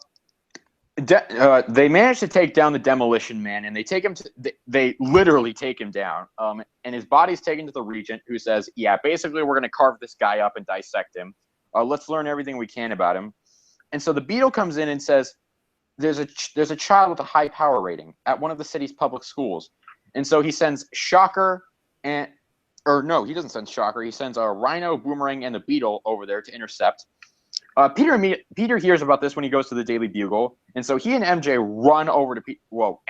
they managed to take down the Demolition Man, and they literally take him down. And his body's taken to the Regent, who says, yeah, basically we're going to carve this guy up and dissect him. Let's learn everything we can about him. And so the Beetle comes in and says, there's a child with a high power rating at one of the city's public schools. And so he sends Shocker he doesn't send Shocker. He sends a Rhino, Boomerang, and the Beetle over there to intercept. Peter hears about this when he goes to the Daily Bugle, and so he and MJ run over to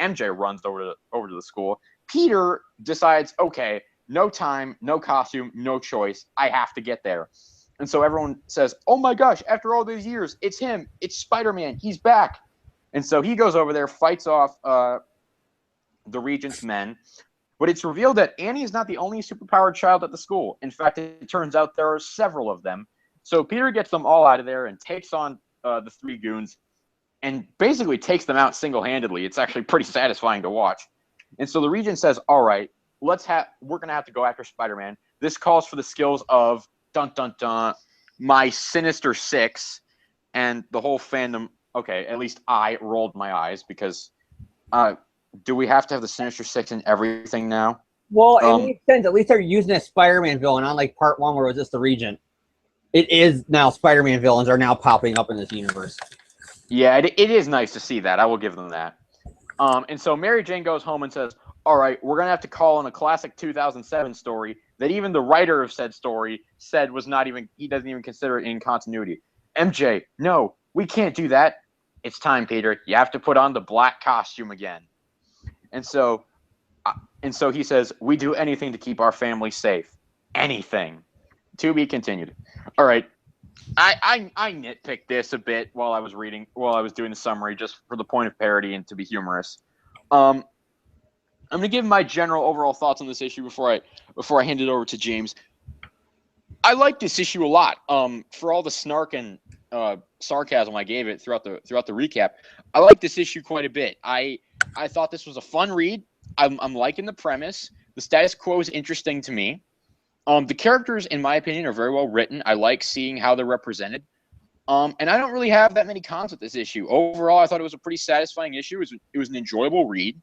MJ runs over to the school. Peter decides, okay, no time, no costume, no choice. I have to get there. And so everyone says, oh my gosh, after all these years, it's him. It's Spider-Man. He's back. And so he goes over there, fights off the Regent's men. But it's revealed that Annie is not the only superpowered child at the school. In fact, it turns out there are several of them. So Peter gets them all out of there and takes on the three goons and basically takes them out single-handedly. It's actually pretty satisfying to watch. And so the Regent says, all right, we're going to have to go after Spider-Man. This calls for the skills of, dun, dun, dun, my Sinister Six. and the whole fandom. Okay, at least I rolled my eyes because, do we have to have the Sinister Six in everything now? Well, it makes sense. At least they're using a Spider-Man villain, unlike Part 1 where it was just the Regent. It is now Spider-Man villains are now popping up in this universe. Yeah, it is nice to see that. I will give them that. And so Mary Jane goes home and says, all right, we're going to have to call in a classic 2007 story that even the writer of said story said was not even, he doesn't even consider it in continuity. MJ, no, we can't do that. It's time, Peter. You have to put on the black costume again. And so he says, we do anything to keep our family safe. Anything. To be continued. All right. I nitpicked this a bit while I was doing the summary, just for the point of parody and to be humorous. I'm gonna give my general overall thoughts on this issue before I hand it over to James. I like this issue a lot. For all the snark and sarcasm I gave it throughout the recap, I like this issue quite a bit. I thought this was a fun read. I'm liking the premise. The status quo is interesting to me. The characters, in my opinion, are very well written. I like seeing how they're represented. And I don't really have that many cons with this issue. Overall, I thought it was a pretty satisfying issue. It was an enjoyable read.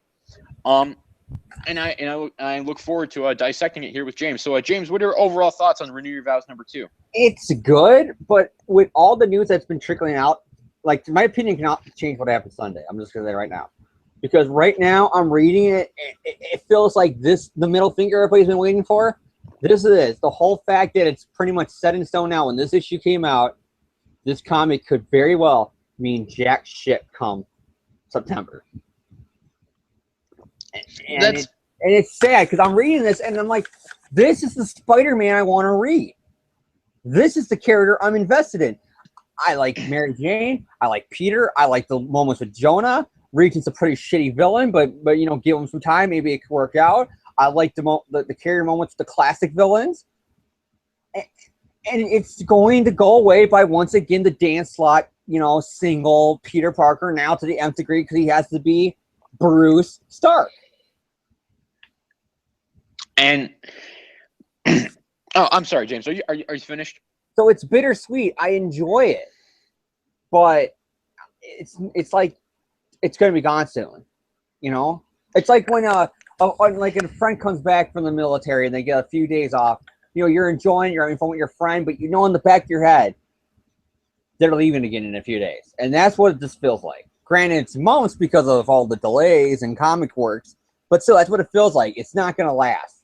And I look forward to dissecting it here with James. So, James, what are your overall thoughts on Renew Your Vows #2? It's good, but with all the news that's been trickling out, like, my opinion cannot change what happened Sunday. I'm just going to say right now. Because right now, I'm reading it, it feels like the middle finger everybody's been waiting for. This is the whole fact that it's pretty much set in stone now. When this issue came out, this comic could very well mean jack shit come September. And it's sad because I'm reading this and I'm like, this is the Spider-Man I want to read. This is the character I'm invested in. I like Mary Jane. I like Peter. I like the moments with Jonah. Regent's a pretty shitty villain, but you know, give him some time, maybe it could work out. I like the carrier moments, the classic villains. And it's going to go away by, once again, the Dan Slott, you know, single Peter Parker, now to the nth degree, because he has to be Bruce Stark. And oh, I'm sorry, James. Are you finished? So it's bittersweet. I enjoy it, but it's like it's going to be gone soon. You know, it's like when like a friend comes back from the military and they get a few days off. You know, you're enjoying, you're having fun with your friend, but you know in the back of your head, they're leaving again in a few days. And that's what this feels like. Granted, it's months because of all the delays and comic works, but still, that's what it feels like. It's not going to last.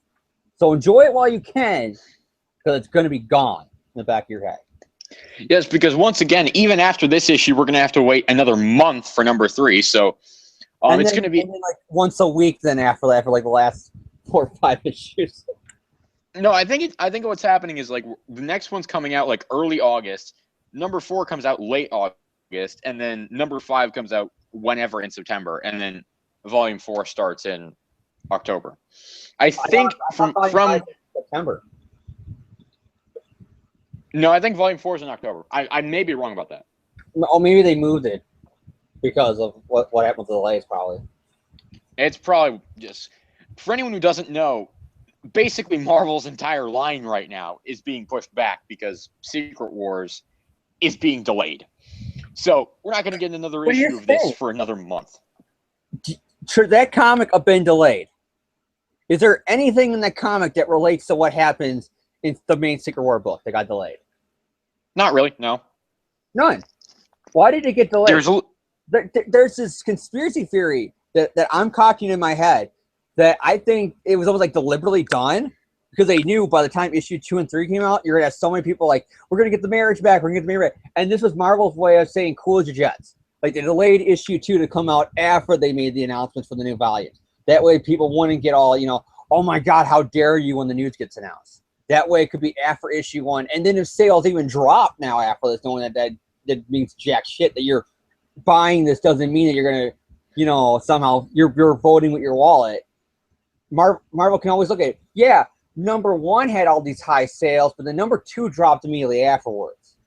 So enjoy it while you can, because it's going to be gone in the back of your head. Yes, because once again, even after this issue, we're going to have to wait another month for #3. So it's going to be like once a week. Then after that, for like the last 4 or 5 issues. No, I think what's happening is like the next one's coming out like early August. #4 comes out late August, and then #5 comes out whenever in September, and then Volume 4 starts in October. I think from September. No, I think Volume 4 is in October. I may be wrong about that. Oh, maybe they moved it because of what happened with the delays, probably. It's probably just, for anyone who doesn't know, basically Marvel's entire line right now is being pushed back because Secret Wars is being delayed. So we're not going to get another issue of this for another month. Should that comic have been delayed? Is there anything in that comic that relates to what happens in the main Secret War book that got delayed? Not really, no. None. Why did it get delayed? There's this conspiracy theory that I'm cocking in my head that I think it was almost like deliberately done because they knew by the time issue 2 and 3 came out, you're going to have so many people like, we're going to get the marriage back, we're going to get the marriage back. And this was Marvel's way of saying, cool as your jets. Like, they delayed issue 2 to come out after they made the announcements for the new volumes. That way people wouldn't get all, you know, oh my God, how dare you when the news gets announced. That way it could be after issue 1. And then if sales even drop now after this, knowing that means jack shit, that you're buying this doesn't mean that you're going to, you know, somehow you're voting with your wallet. Marvel can always look at it. Yeah, #1 had all these high sales, but the #2 dropped immediately afterwards.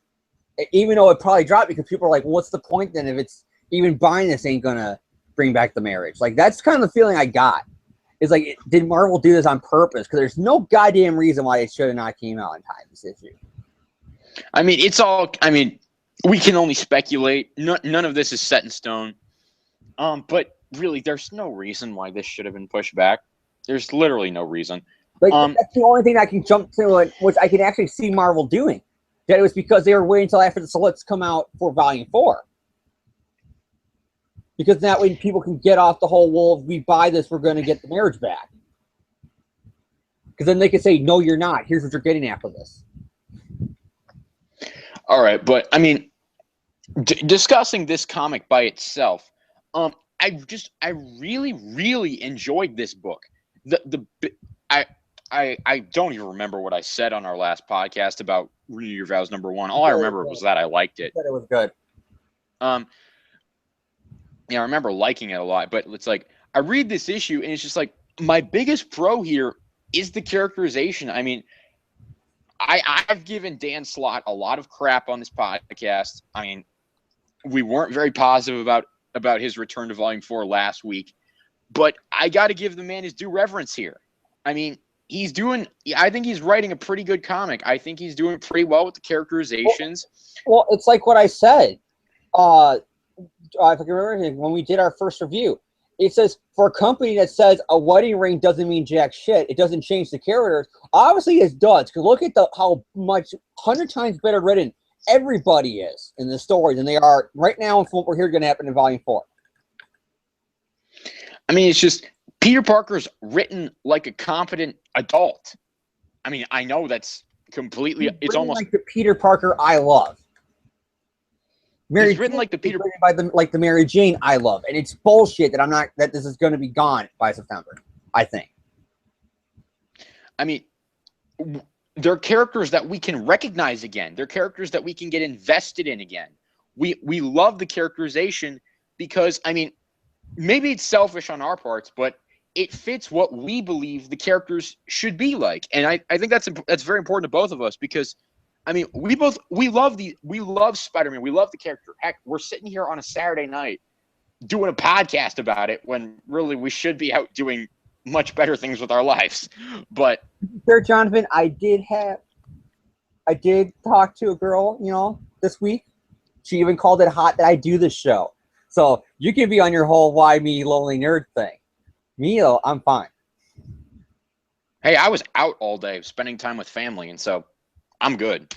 Even though it probably dropped because people are like, what's the point then if it's even buying this ain't going to bring back the marriage? Like, that's kind of the feeling I got. It's like, did Marvel do this on purpose? Because there's no goddamn reason why it should have not came out in time, this issue. I mean, we can only speculate. None of this is set in stone. But really, there's no reason why this should have been pushed back. There's literally no reason. Like, that's the only thing I can jump to, which I can actually see Marvel doing. That it was because they were waiting until after the Solids come out for Volume 4. Because that way people can get off the whole, well, if we buy this, we're going to get the marriage back. Because then they can say, no, you're not. Here's what you're getting after this. All right, but, I mean, discussing this comic by itself, I really, really enjoyed this book. I don't even remember what I said on our last podcast about Renew Your Vows #1. All I remember was that I liked it. It was good. Yeah, I remember liking it a lot, but it's like I read this issue and it's just like my biggest pro here is the characterization. I mean, I've given Dan Slott a lot of crap on this podcast. I mean, we weren't very positive about his return to Volume 4 last week, but I got to give the man his due reverence here. I mean, I think he's writing a pretty good comic. I think he's doing pretty well with the characterizations. Well, it's like what I said. If I can remember when we did our first review, it says for a company that says a wedding ring doesn't mean jack shit, it doesn't change the characters. Obviously, it does. Because look at how much 100 times better written everybody is in the story than they are right now. And what we're here going to happen in Volume 4. I mean, it's just Peter Parker's written like a competent adult. I mean, I know that's completely. It's almost like the Peter Parker I love. He's written like the Peter by the Mary Jane I love, and it's bullshit that this is going to be gone by September. I think. I mean, they're characters that we can recognize again. They're characters that we can get invested in again. We love the characterization because, I mean, maybe it's selfish on our parts, but it fits what we believe the characters should be like, and I think that's very important to both of us because. I mean, we love Spider-Man. We love the character. Heck, we're sitting here on a Saturday night doing a podcast about it when really we should be out doing much better things with our lives. But sir, Jonathan, I did talk to a girl, this week. She even called it hot that I do this show. So you can be on your whole why me lonely nerd thing. Me though, I'm fine. Hey, I was out all day spending time with family, and so I'm good.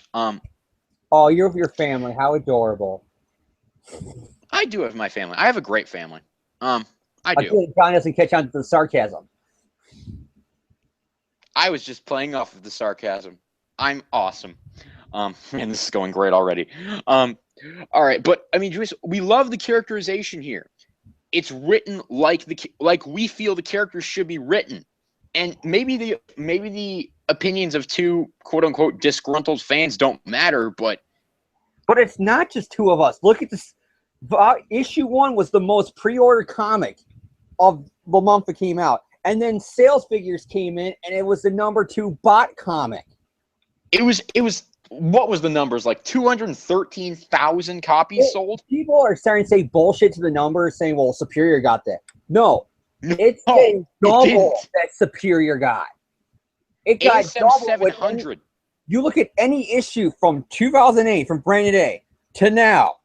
Oh, you're with your family. How adorable. I do have my family. I have a great family. I do. John doesn't catch on to the sarcasm. I was just playing off of the sarcasm. I'm awesome. Man, this is going great already. All right, but I mean, we love the characterization here. It's written like we feel the characters should be written, and maybe the opinions of two quote-unquote disgruntled fans don't matter, but it's not just two of us. Look at this. Issue 1 was the most pre-ordered comic of the month that came out, and then sales figures came in, and it was the #2 bot comic. It was what was the numbers, like 213,000 copies sold? People are starting to say bullshit to the numbers, saying, well, Superior got that. No, it's double that Superior got. It got ASM 700. You look at any issue from 2008, from Branded A, to now.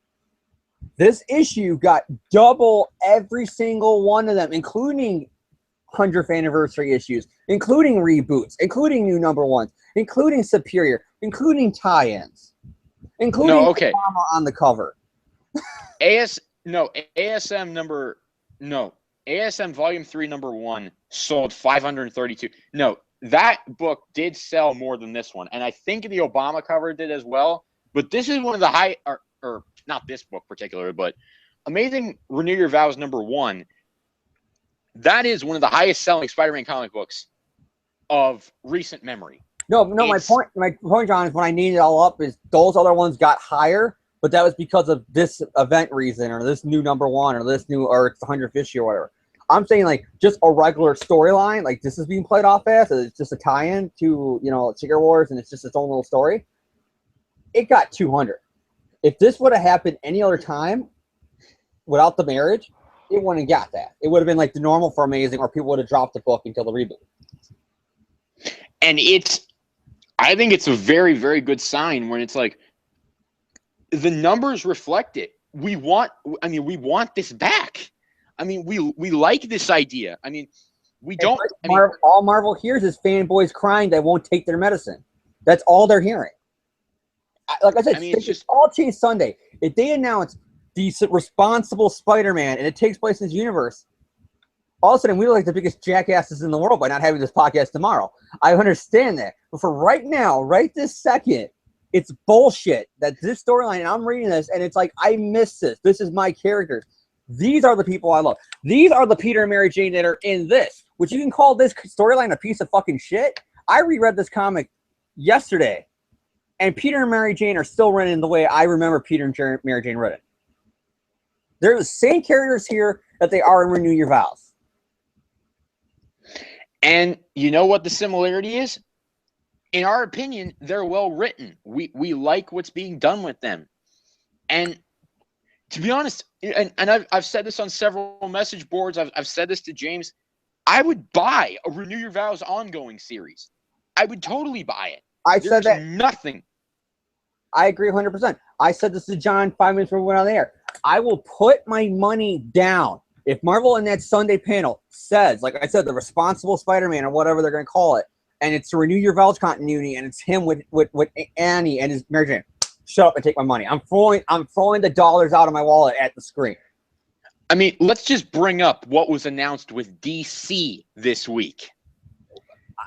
This issue got double every single one of them, including 100th anniversary issues, including reboots, including new #1s, including Superior, including tie-ins, including Obama on the cover. ASM Volume 3 #1 sold 532. No. That book did sell more than this one, and I think the Obama cover did as well. But this is one of the or not this book particularly, but Amazing Renew Your Vows #1. That is one of the highest selling Spider-Man comic books of recent memory. No. My point, John, is when I needed it all up is those other ones got higher, but that was because of this event reason or this new #1 or this new or it's the 100th issue or whatever. I'm saying like just a regular storyline, like this is being played off as, it's just a tie-in to, Secret Wars and it's just its own little story. It got 200. If this would have happened any other time without the marriage, it wouldn't have got that. It would have been like the normal for Amazing, or people would have dropped the book until the reboot. And I think it's a very, very good sign when it's like the numbers reflect it. We want this back. I mean, we like this idea. I mean, we don't. All Marvel hears is fanboys crying they won't take their medicine. That's all they're hearing. Like I said, it's just all changed Sunday. If they announce the responsible Spider-Man and it takes place in this universe, all of a sudden we look like the biggest jackasses in the world by not having this podcast tomorrow. I understand that. But for right now, right this second, it's bullshit that this storyline, and I'm reading this, and it's like, I miss this. This is my characters. These are the people I love. These are the Peter and Mary Jane that are in this, which you can call this storyline a piece of fucking shit. I reread this comic yesterday, and Peter and Mary Jane are still running the way I remember Peter and Mary Jane written. They're the same characters here that they are in Renew Your Vows. And you know what the similarity is? In our opinion, they're well written. We like what's being done with them. And to be honest, and I've said this on several message boards, I've said this to James, I would buy a Renew Your Vows ongoing series. I would totally buy it. Said that. Nothing. I agree 100%. I said this to John 5 minutes before we went on the air. I will put my money down if Marvel in that Sunday panel says, like I said, the responsible Spider-Man or whatever they're going to call it, and it's to Renew Your Vows continuity, and it's him with Annie and his Mary Jane. Shut up and take my money. I'm throwing the dollars out of my wallet at the screen. I mean, let's just bring up what was announced with DC this week.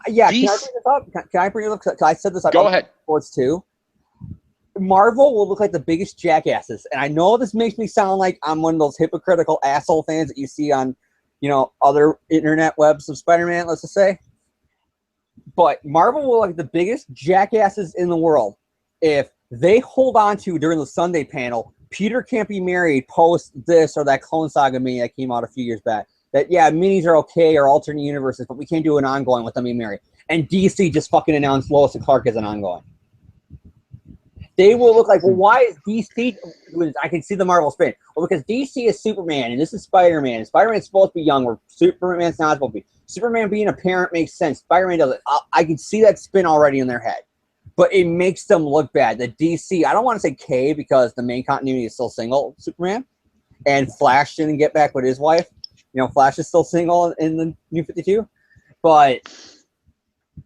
Yeah, DC. Can I bring this up? Can I bring it up? I said this. Go ahead. Sports too. Marvel will look like the biggest jackasses, and I know this makes me sound like I'm one of those hypocritical asshole fans that you see on, other internet webs of Spider-Man. Let's just say. But Marvel will look like the biggest jackasses in the world if they hold on to, during the Sunday panel, Peter can't be married post this or that Clone Saga mini that came out a few years back. That, yeah, minis are okay or alternate universes, but we can't do an ongoing with them being married. And DC just fucking announced Lois and Clark as an ongoing. They will look like, well, why is DC? I can see the Marvel spin. Well, because DC is Superman and this is Spider-Man. And Spider-Man's supposed to be young, where Superman's not supposed to be. Superman being a parent makes sense. Spider-Man doesn't. I can see that spin already in their head. But it makes them look bad. The DC, I don't want to say K because the main continuity is still single, Superman. And Flash didn't get back with his wife. Flash is still single in the New 52. But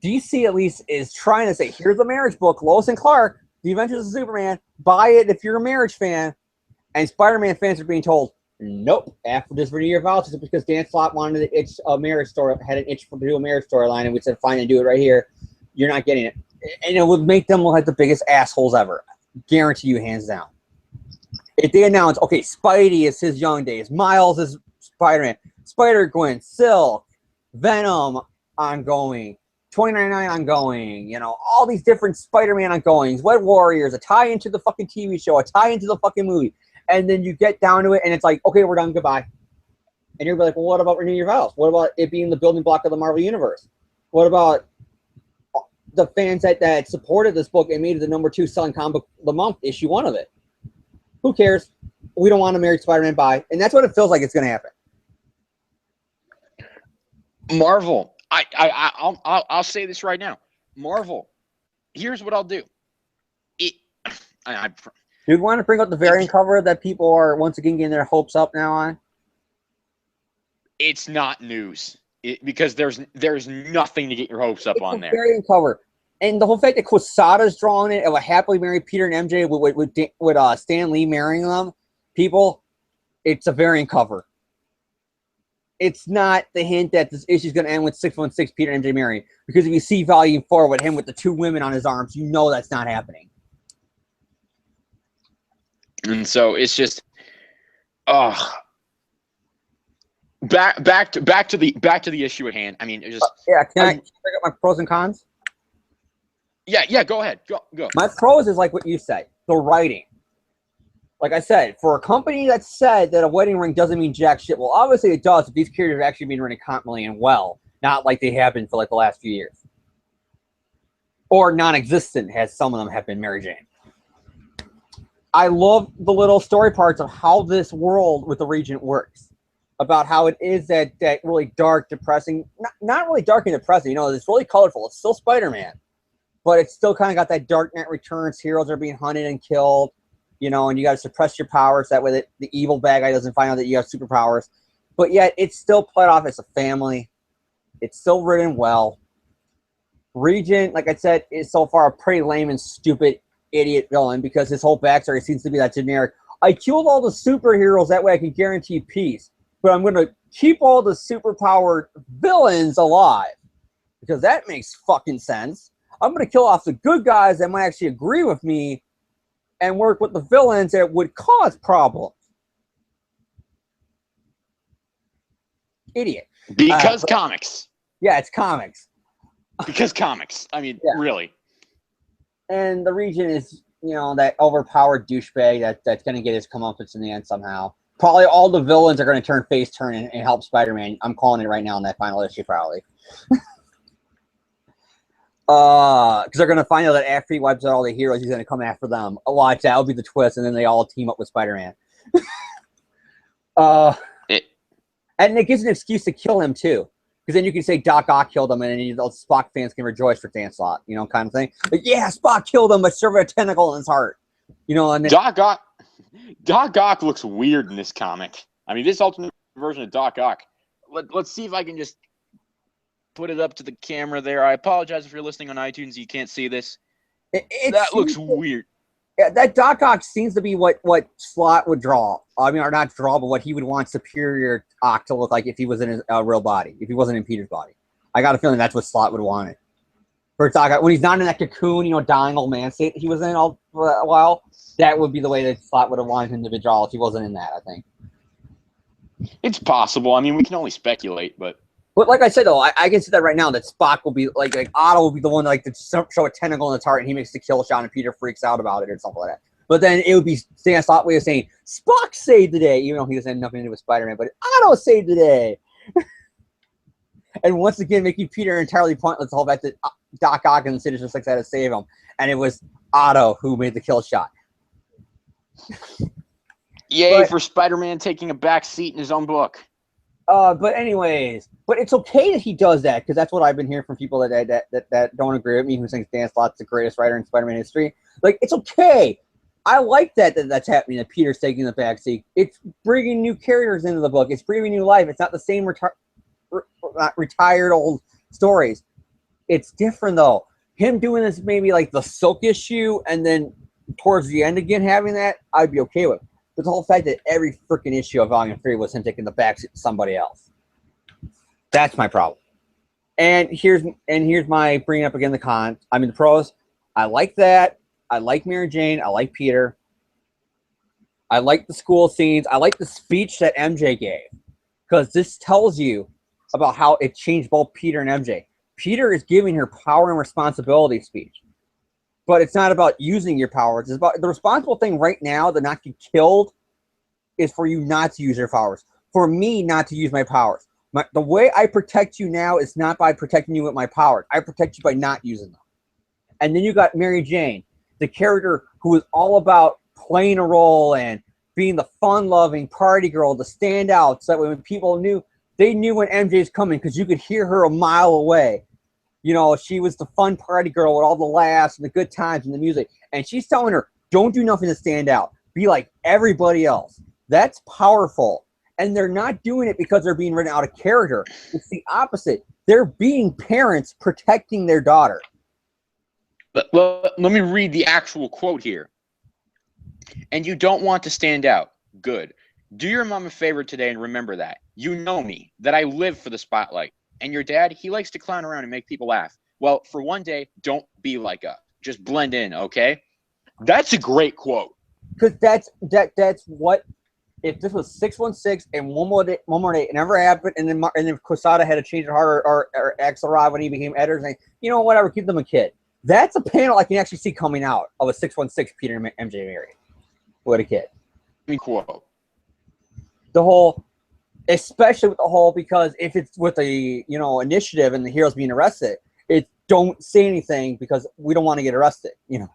DC at least is trying to say, here's the marriage book, Lois and Clark, The Adventures of Superman. Buy it if you're a marriage fan. And Spider-Man fans are being told, nope. After this Renew Your Vows, just because Dan Slott wanted to itch a marriage story, had an itch to do a marriage storyline, and we said, fine, and do it right here. You're not getting it. And it would make them look like the biggest assholes ever. Guarantee you, hands down. If they announce, okay, Spidey is his young days, Miles is Spider-Man, Spider-Gwen, Silk, Venom ongoing, 2099 ongoing, all these different Spider-Man ongoings, Web Warriors, a tie into the fucking TV show, a tie into the fucking movie. And then you get down to it, and it's like, okay, we're done, goodbye. And you're like, well, what about Renew Your Vows? What about it being the building block of the Marvel Universe? What about the fans that supported this book and made it the #2 selling comic book of the month, issue 1 of it? Who cares? We don't want to marry Spider-Man, bye. And that's what it feels like it's going to happen. Marvel, I'll say this right now. Marvel, here's what I'll do. Do you want to bring up the variant cover that people are once again getting their hopes up now on? It's not news because there's nothing to get your hopes up on there. Variant cover, and the whole fact that Quesada's drawing it of a happily married Peter and MJ with Stan Lee marrying them, people, it's a variant cover. It's not the hint that this issue is going to end with 616 Peter and MJ marrying, because if you see Volume 4 with him with the 2 women on his arms, you know that's not happening. And so it's just, back to the issue at hand. I mean, it's just can I bring up my pros and cons? Yeah. Go ahead. Go. My pros is like what you said, the writing. Like I said, for a company that said that a wedding ring doesn't mean jack shit, well, obviously it does if these characters are actually being written confidently and well, not like they have been for like the last few years, or non-existent, as some of them have been Mary Jane. I love the little story parts of how this world with the Regent works, about how it is that really dark, depressing, not really dark and depressing, it's really colorful. It's still Spider-Man, but it's still kind of got that Dark Knight Returns, heroes are being hunted and killed. you know, and you got to suppress your powers. That way the evil bad guy doesn't find out that you have superpowers. But yet it's still played off as a family. It's still written well. Regent, like I said, is so far a pretty lame and stupid idiot villain because his whole backstory seems to be that generic. I killed all the superheroes, that way I can guarantee peace. But I'm going to keep all the superpowered villains alive because that makes fucking sense. I'm going to kill off the good guys that might actually agree with me and work with the villains that would cause problems. Idiot. Because comics. Yeah, it's comics. Because comics. I mean, really. And the Regent is, you know, that overpowered douchebag that's going to get his comeuppance in the end somehow. Probably all the villains are going to face turn and help Spider-Man. I'm calling it right now in that final issue, probably. Because they're going to find out that after he wipes out all the heroes, he's going to come after them. Watch, that'll be the twist, and then they all team up with Spider-Man. And it gives an excuse to kill him, too. Because then you can say Doc Ock killed him, and then those Spock fans can rejoice for Dan Slott, you know, kind of thing. Like, yeah, Spock killed him, but serve a tentacle in his heart. You know, and then, Doc Ock looks weird in this comic. I mean, this alternate version of Doc Ock. Let's see if I can just put it up to the camera there. I apologize if you're listening on iTunes. You can't see this. That looks weird. Yeah, that Doc Ock seems to be what Slott would draw. I mean, or not draw, but what he would want Superior Ock to look like if he was in his real body, if he wasn't in Peter's body. I got a feeling that's what Slott would want it. For Doc Ock, when he's not in that cocoon, you know, dying old man state he was in all for a while, that would be the way that Slott would have wanted him to draw if he wasn't in that, I think. It's possible. I mean, we can only speculate, but like I said, though, I can see that right now, that Spock will be, like Otto will be the one to show a tentacle in his heart, and he makes the kill shot, and Peter freaks out about it or something like that. But then it would be Stan Slott way of saying, Spock saved the day, even though he doesn't have nothing to do with Spider-Man, but Otto saved the day. And once again, making Peter entirely pointless, the whole fact that Doc Ock and the Sinister Six had to save him, and it was Otto who made the kill shot. Yay for Spider-Man taking a back seat in his own book. But anyways, but it's okay that he does that, because that's what I've been hearing from people that don't agree with me, who think Dan Slott's the greatest writer in Spider-Man history. Like, it's okay. I like that's happening, that Peter's taking the backseat. It's bringing new characters into the book. It's breathing new life. It's not the same retired old stories. It's different, though. Him doing this maybe like the Silk issue, and then towards the end again having that, I'd be okay with. But the whole fact that every freaking issue of Volume 3 was him taking the backseat to somebody else. That's my problem. And here's my bringing up again the pros. I like that. I like Mary Jane. I like Peter. I like the school scenes. I like the speech that MJ gave, because this tells you about how it changed both Peter and MJ. Peter is giving her power and responsibility speech, but it's not about using your powers. It's about the responsible thing right now to not get killed is for you not to use your powers. For me not to use my powers. The way I protect you now is not by protecting you with my powers. I protect you by not using them. And then you got Mary Jane, the character who is all about playing a role and being the fun-loving party girl, to stand out, so that when people knew, they knew when MJ's coming, because you could hear her a mile away. You know, she was the fun party girl with all the laughs and the good times and the music. And she's telling her, don't do nothing to stand out. Be like everybody else. That's powerful. And they're not doing it because they're being written out of character. It's the opposite. They're being parents protecting their daughter. Let me read the actual quote here. And you don't want to stand out. Good. Do your mom a favor today and remember that. You know me, that I live for the spotlight. And your dad, he likes to clown around and make people laugh. Well, for one day, don't be like us. Just blend in, okay? That's a great quote. Because that's what, if this was 616 and one more day, it never happened, and then Quesada had to change her heart, or Axelrod when he became editor, saying, you know, whatever, keep them a kid. That's a panel I can actually see coming out of a 616 Peter and MJ married with a kid. Quote. The whole, especially with the whole, because if it's with a, you know, initiative and the heroes being arrested, it don't say anything because we don't want to get arrested, you know.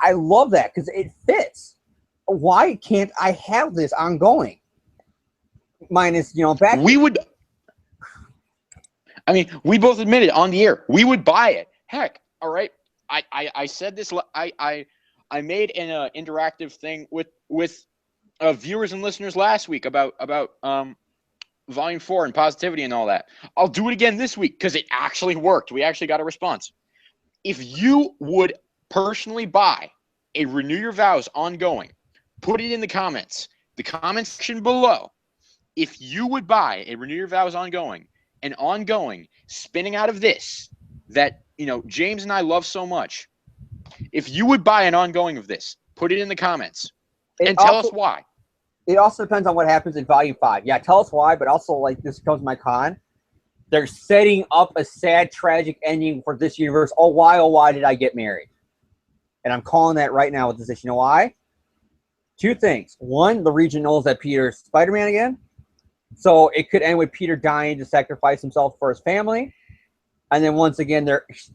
I love that because it fits. Why can't I have this ongoing? Minus, you know, back. We would. I mean, we both admitted on the air we would buy it. Heck, all right. I said this. I I made an interactive thing with viewers and listeners last week about Volume 4 and positivity and all that. I'll do it again this week because it actually worked. We actually got a response. If you would personally buy a Renew Your Vows ongoing, put it in the comments section below. If you would buy a Renew Your Vows ongoing, an ongoing spinning out of this that, James and I love so much, if you would buy an ongoing of this, put it in the comments and tell us why. It also depends on what happens in Volume 5. Yeah, tell us why, but also, like, this comes my con. They're setting up a sad, tragic ending for this universe. Oh, why did I get married? And I'm calling that right now with this issue. You know why? Two things. One, the region knows that Peter's Spider-Man again. So it could end with Peter dying to sacrifice himself for his family. And then once again,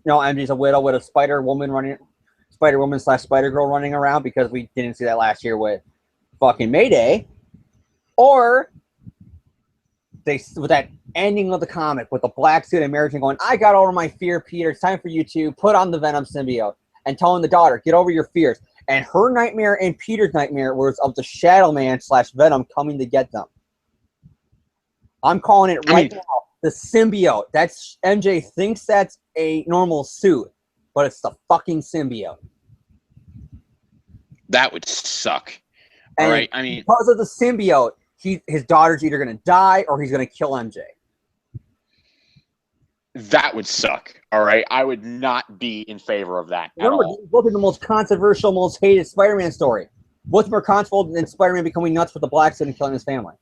MJ's a widow with a Spider-Woman/Spider-Girl running around because we didn't see that last year with fucking Mayday. Or with that ending of the comic with the black suit and Mary Jane going, I got over my fear, Peter. It's time for you to put on the Venom symbiote. And telling the daughter, get over your fears. And her nightmare and Peter's nightmare was of the Shadow Man/Venom coming to get them. I'm calling it right now. The symbiote. That's MJ thinks that's a normal suit, but it's the fucking symbiote. That would suck. All right. I mean, because of the symbiote, his daughter's either going to die or he's going to kill MJ. That would suck. All right. I would not be in favor of that. Remember, look at the most controversial, most hated Spider-Man story. What's more controversial than Spider-Man becoming nuts with the black suit and killing his family?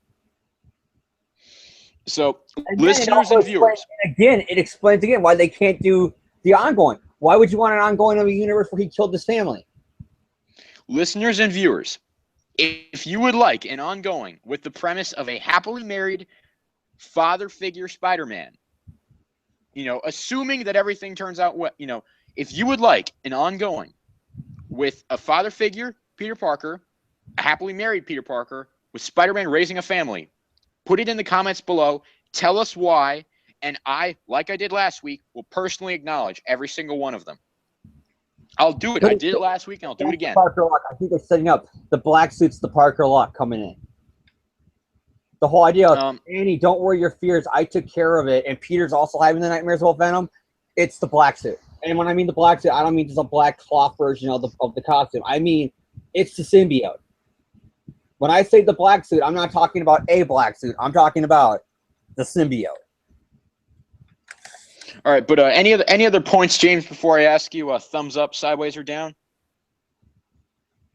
So, listeners and viewers. Again, it explains again why they can't do the ongoing. Why would you want an ongoing of a universe where he killed his family? Listeners and viewers, if you would like an ongoing with the premise of a happily married father figure Spider-Man, assuming that everything turns out well, if you would like an ongoing with a father figure, Peter Parker, a happily married Peter Parker, with Spider-Man raising a family, put it in the comments below. Tell us why. And I, like I did last week, will personally acknowledge every single one of them. I'll do it. I did it last week, and I'll do it again. Parker Luck. I think they're setting up the black suit's the Parker Luck coming in. The whole idea of, Annie, don't worry your fears. I took care of it. And Peter's also having the nightmares about Venom. It's the black suit. And when I mean the black suit, I don't mean just a black cloth version of the costume. I mean, it's the symbiote. When I say the black suit, I'm not talking about a black suit. I'm talking about the symbiote. All right, but any other points, James, before I ask you, thumbs up, sideways, or down?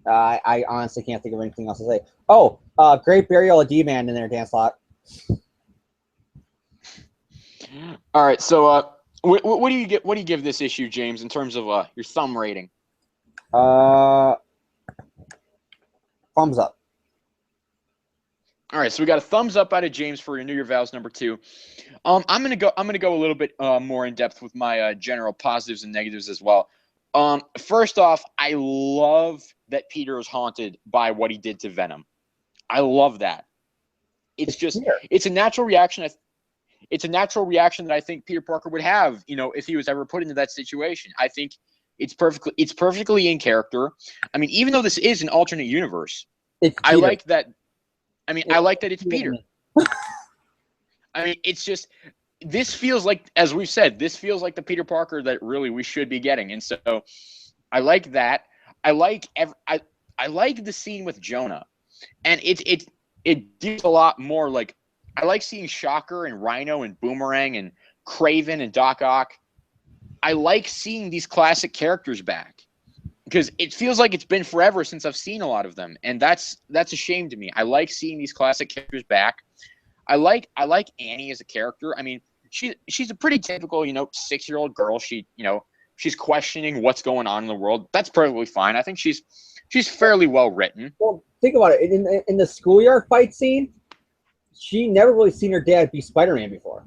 I honestly can't think of anything else to say. Oh, great burial of D-Man in there, Dan Slott. All right, so what do you get? What do you give this issue, James, in terms of your thumb rating? Thumbs up. All right, so we got a thumbs up out of James for Renew Your Vows #2. I'm gonna go a little bit more in depth with my general positives and negatives as well. First off, I love that Peter is haunted by what he did to Venom. I love that. It's a natural reaction. It's a natural reaction that I think Peter Parker would have, if he was ever put into that situation. I think it's perfectly in character. I mean, even though this is an alternate universe, I like that. I mean, I like that it's Peter. I mean, it's just, this feels like, as we've said, this feels like the Peter Parker that really we should be getting. And so I like that. I like the scene with Jonah. And it deals a lot more, like, I like seeing Shocker and Rhino and Boomerang and Kraven and Doc Ock. I like seeing these classic characters back, because it feels like it's been forever since I've seen a lot of them, and that's a shame to me. I like seeing these classic characters back. I like Annie as a character. I mean, she's a pretty typical, 6-year-old girl. She's questioning what's going on in the world. That's perfectly fine. I think she's fairly well written. Well, think about it. In the schoolyard fight scene, she never really seen her dad be Spider-Man before.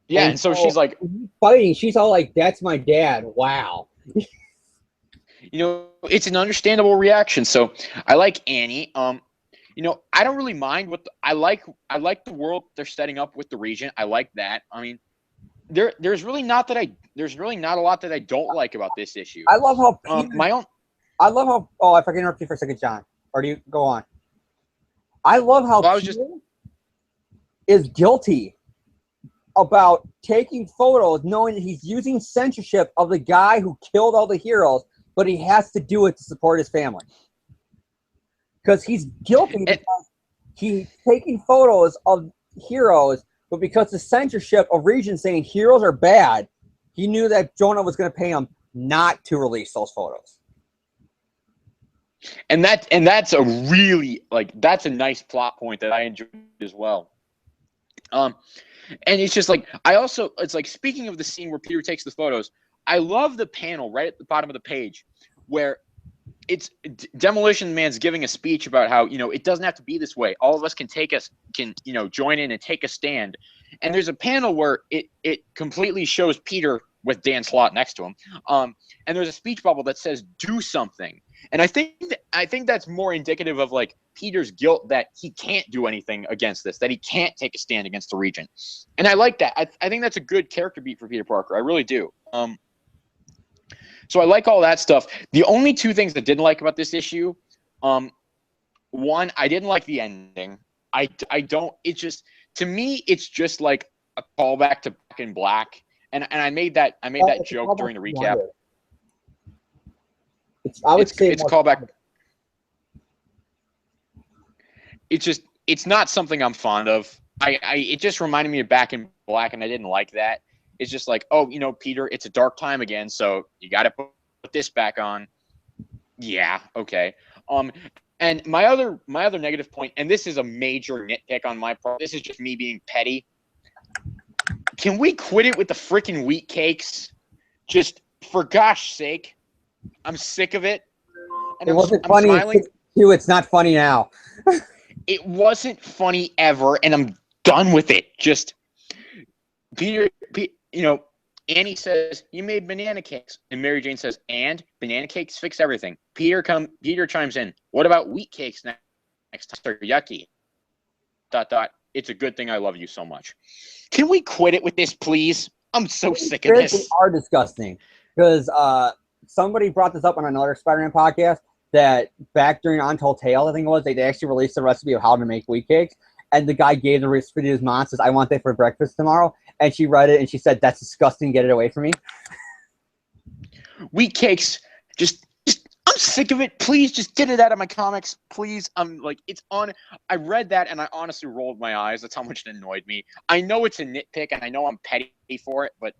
Yeah, and so she's like fighting. She's all like, "That's my dad." Wow. It's an understandable reaction. So I like Annie. I don't really mind I like the world they're setting up with the region. I like that. I mean, there's really not a lot that I don't like about this issue. I love how Peter, I love how. Oh, if I can interrupt you for a second, John, or do you go on? I love how Peter is guilty about taking photos, knowing that he's using censorship of the guy who killed all the heroes, but he has to do it to support his family. Because he's guilty because he's taking photos of heroes, but because the censorship of Region saying heroes are bad, he knew that Jonah was going to pay him not to release those photos. And that's a really that's a nice plot point that I enjoyed as well. And it's just it's like, speaking of the scene where Peter takes the photos, I love the panel right at the bottom of the page where it's Demolition Man's giving a speech about how, it doesn't have to be this way. All of us can join in and take a stand. And there's a panel where it completely shows Peter with Dan Slott next to him. And there's a speech bubble that says, do something. And I think that's more indicative of Peter's guilt that he can't do anything against this, that he can't take a stand against the Region. And I like that. I think that's a good character beat for Peter Parker. I really do. So I like all that stuff. The only two things I didn't like about this issue, one, I didn't like the ending. I don't. It's just, to me, it's just like a callback to Back in Black. And I made that joke during the recap. It's callback. It's not something I'm fond of. It just reminded me of Back in Black, and I didn't like that. It's just like, Peter, it's a dark time again, so you got to put this back on. Yeah, okay. And my other negative point, and this is a major nitpick on my part. This is just me being petty. Can we quit it with the freaking wheat cakes? Just for gosh sake, I'm sick of it. And it wasn't funny. It's not funny now. It wasn't funny ever, and I'm done with it. Just Peter, Annie says, you made banana cakes. And Mary Jane says, and banana cakes fix everything. Peter chimes in, what about wheat cakes next time? They're yucky. ... It's a good thing I love you so much. Can we quit it with this, please? I'm so sick of this. They are disgusting. Because somebody brought this up on another Spider-Man podcast that back during Untold Tales, I think it was, they actually released the recipe of how to make wheat cakes. And the guy gave the recipe to his mom, says, I want that for breakfast tomorrow. And she read it, and she said, that's disgusting. Get it away from me. Wheat cakes, just I'm sick of it. Please, just get it out of my comics. Please. It's on. I read that, and I honestly rolled my eyes. That's how much it annoyed me. I know it's a nitpick, and I know I'm petty for it, but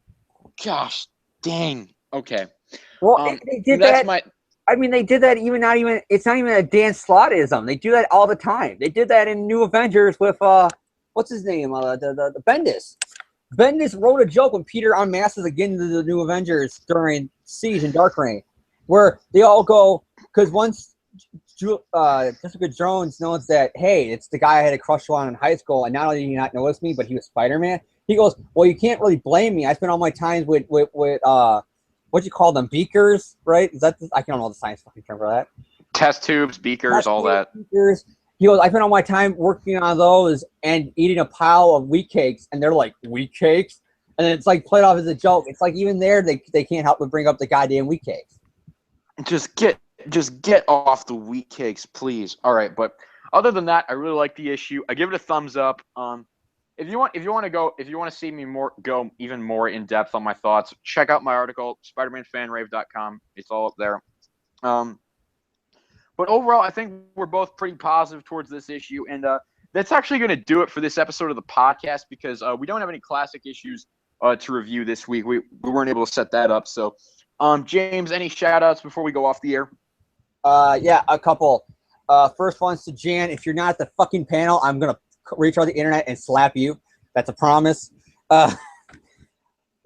gosh, dang. Okay. Well, they did that. They did that it's not even a Dan Slottism. They do that all the time. They did that in New Avengers with, what's his name? The Bendis. Bendis wrote a joke when Peter unmasks again to the New Avengers during Siege and Dark Reign, where they all go, because once Jessica Jones knows that, hey, it's the guy I had a crush on in high school, and not only did he not notice me, but he was Spider-Man, he goes, well, you can't really blame me. I spent all my time with what you call them, beakers, right? I don't know the science fucking term for that. Test tubes, beakers, all that. Beakers. He goes, I spent all my time working on those and eating a pile of wheat cakes, and they're like, wheat cakes? And then it's played off as a joke. It's even there, they can't help but bring up the goddamn wheat cakes. Just get off the wheat cakes, please. All right, but other than that, I really like the issue. I give it a thumbs up. If you want to see me go even more in depth on my thoughts, check out my article, SpiderManFanRave.com. It's all up there. But overall, I think we're both pretty positive towards this issue, and that's actually going to do it for this episode of the podcast because we don't have any classic issues to review this week. We weren't able to set that up. So, James, any shout-outs before we go off the air? Yeah, a couple. First one's to Jan. If you're not at the fucking panel, I'm going to reach out the internet and slap you. That's a promise. That's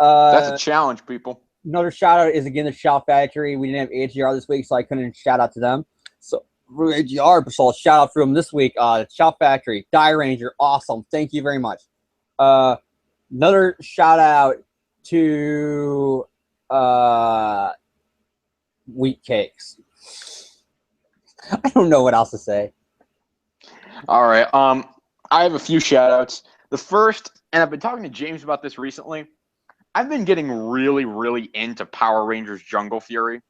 a challenge, people. Another shout-out is, again, the Shout Factory. We didn't have AGR this week, so I couldn't shout out to them. So, AGR, so I'll shout out for them this week. Shout Factory, Die Ranger, awesome. Thank you very much. Another shout-out to wheat cakes. I don't know what else to say. All right. I have a few shout-outs. The first, and I've been talking to James about this recently, I've been getting really, really into Power Rangers Jungle Fury.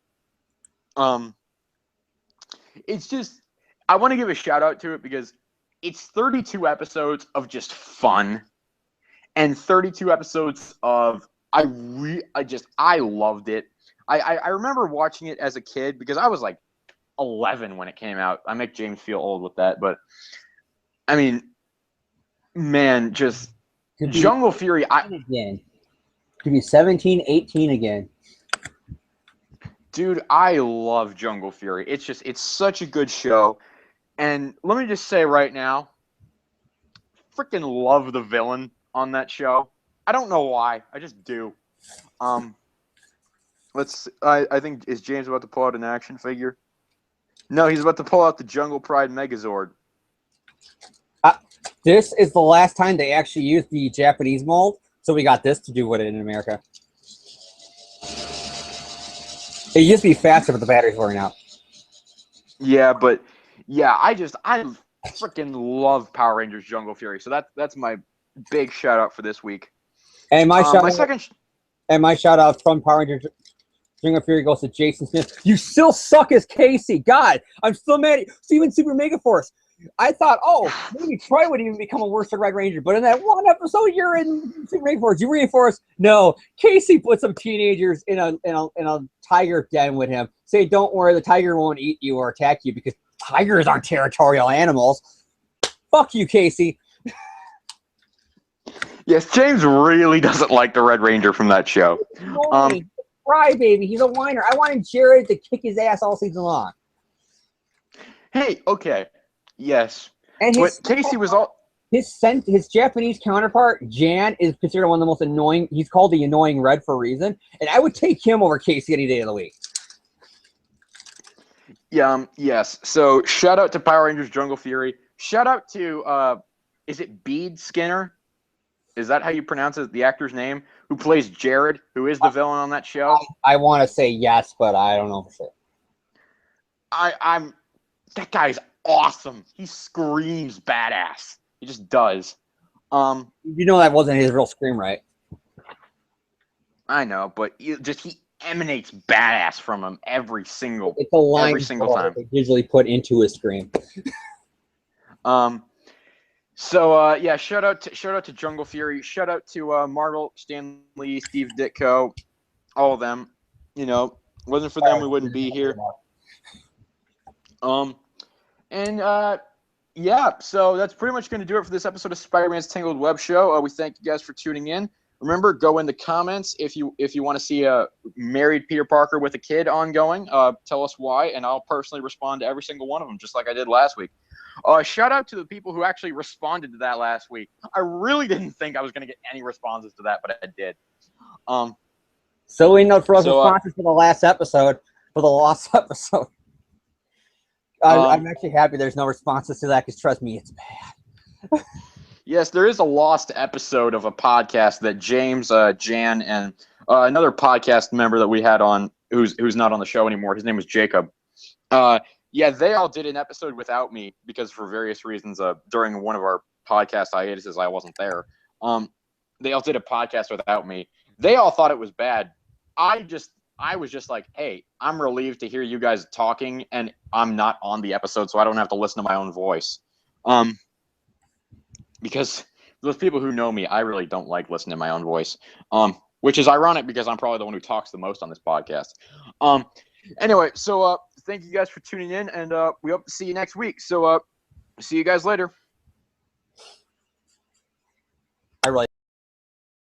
it's just I want to give a shout out to it because it's 32 episodes of just fun and 32 episodes of I loved it. I remember watching it as a kid because I was like 11 when it came out. I make James feel old with that, but I mean, man, just Jungle Fury. Again. Could be 17, 18 again. Dude, I love Jungle Fury. It's such a good show. And let me just say right now, freaking love the villain on that show. I don't know why. I just do. I think, is James about to pull out an action figure? No, he's about to pull out the Jungle Pride Megazord. This is the last time they actually used the Japanese mold, so we got this to do with it in America. It used to be faster, but the battery's wearing out. Yeah, but yeah, I freaking love Power Rangers Jungle Fury. So that's my big shout out for this week. And my shout out from Power Rangers Jungle Fury goes to Jason Smith. You still suck as Casey. God, I'm still mad at you. Even Super Mega Force. I thought, maybe Troy would even become a worse than Red Ranger. But in that one episode, you're in Super Mega Force. You reinforce. No, Casey put some teenagers in a tiger den with him. Say, don't worry, the tiger won't eat you or attack you because tigers aren't territorial animals. Fuck you, Casey. Yes, James really doesn't like the Red Ranger from that show. Crybaby, he's a whiner. I wanted Jared to kick his ass all season long. Hey, okay. Yes. And Casey was all his Japanese counterpart, Jan, is considered one of the most annoying. He's called the annoying Red for a reason. And I would take him over Casey any day of the week. Yeah, yes. So shout out to Power Rangers Jungle Fury. Shout out to is it Bede Skinner? Is that how you pronounce it? The actor's name? Who plays Jared, who is the villain on that show? I want to say yes, but I don't know for sure. That guy's awesome. He screams badass. He just does. You know that wasn't his real scream, right? I know, but he emanates badass from him every single time. They usually put into his scream. So yeah, shout out to Jungle Fury. Shout out to Marvel, Stan Lee, Steve Ditko, all of them. You know, wasn't for them we wouldn't be here. Yeah, so that's pretty much going to do it for this episode of Spider-Man's Tangled Web Show. We thank you guys for tuning in. Remember, go in the comments if you want to see a married Peter Parker with a kid ongoing. Tell us why, and I'll personally respond to every single one of them, just like I did last week. Shout out to the people who actually responded to that last week. I really didn't think I was going to get any responses to that, but I did. So we know for responses for the lost episode. I'm actually happy there's no responses to that because trust me, it's bad. Yes, there is a lost episode of a podcast that James, Jan, and another podcast member that we had on who's not on the show anymore. His name was Jacob. Yeah, they all did an episode without me because for various reasons during one of our podcast hiatuses I wasn't there. They all did a podcast without me. They all thought it was bad. I was just like, hey, I'm relieved to hear you guys talking, and I'm not on the episode, so I don't have to listen to my own voice. Because those people who know me, I really don't like listening to my own voice. Which is ironic because I'm probably the one who talks the most on this podcast. Anyway, so thank you guys for tuning in, and we hope to see you next week. So see you guys later.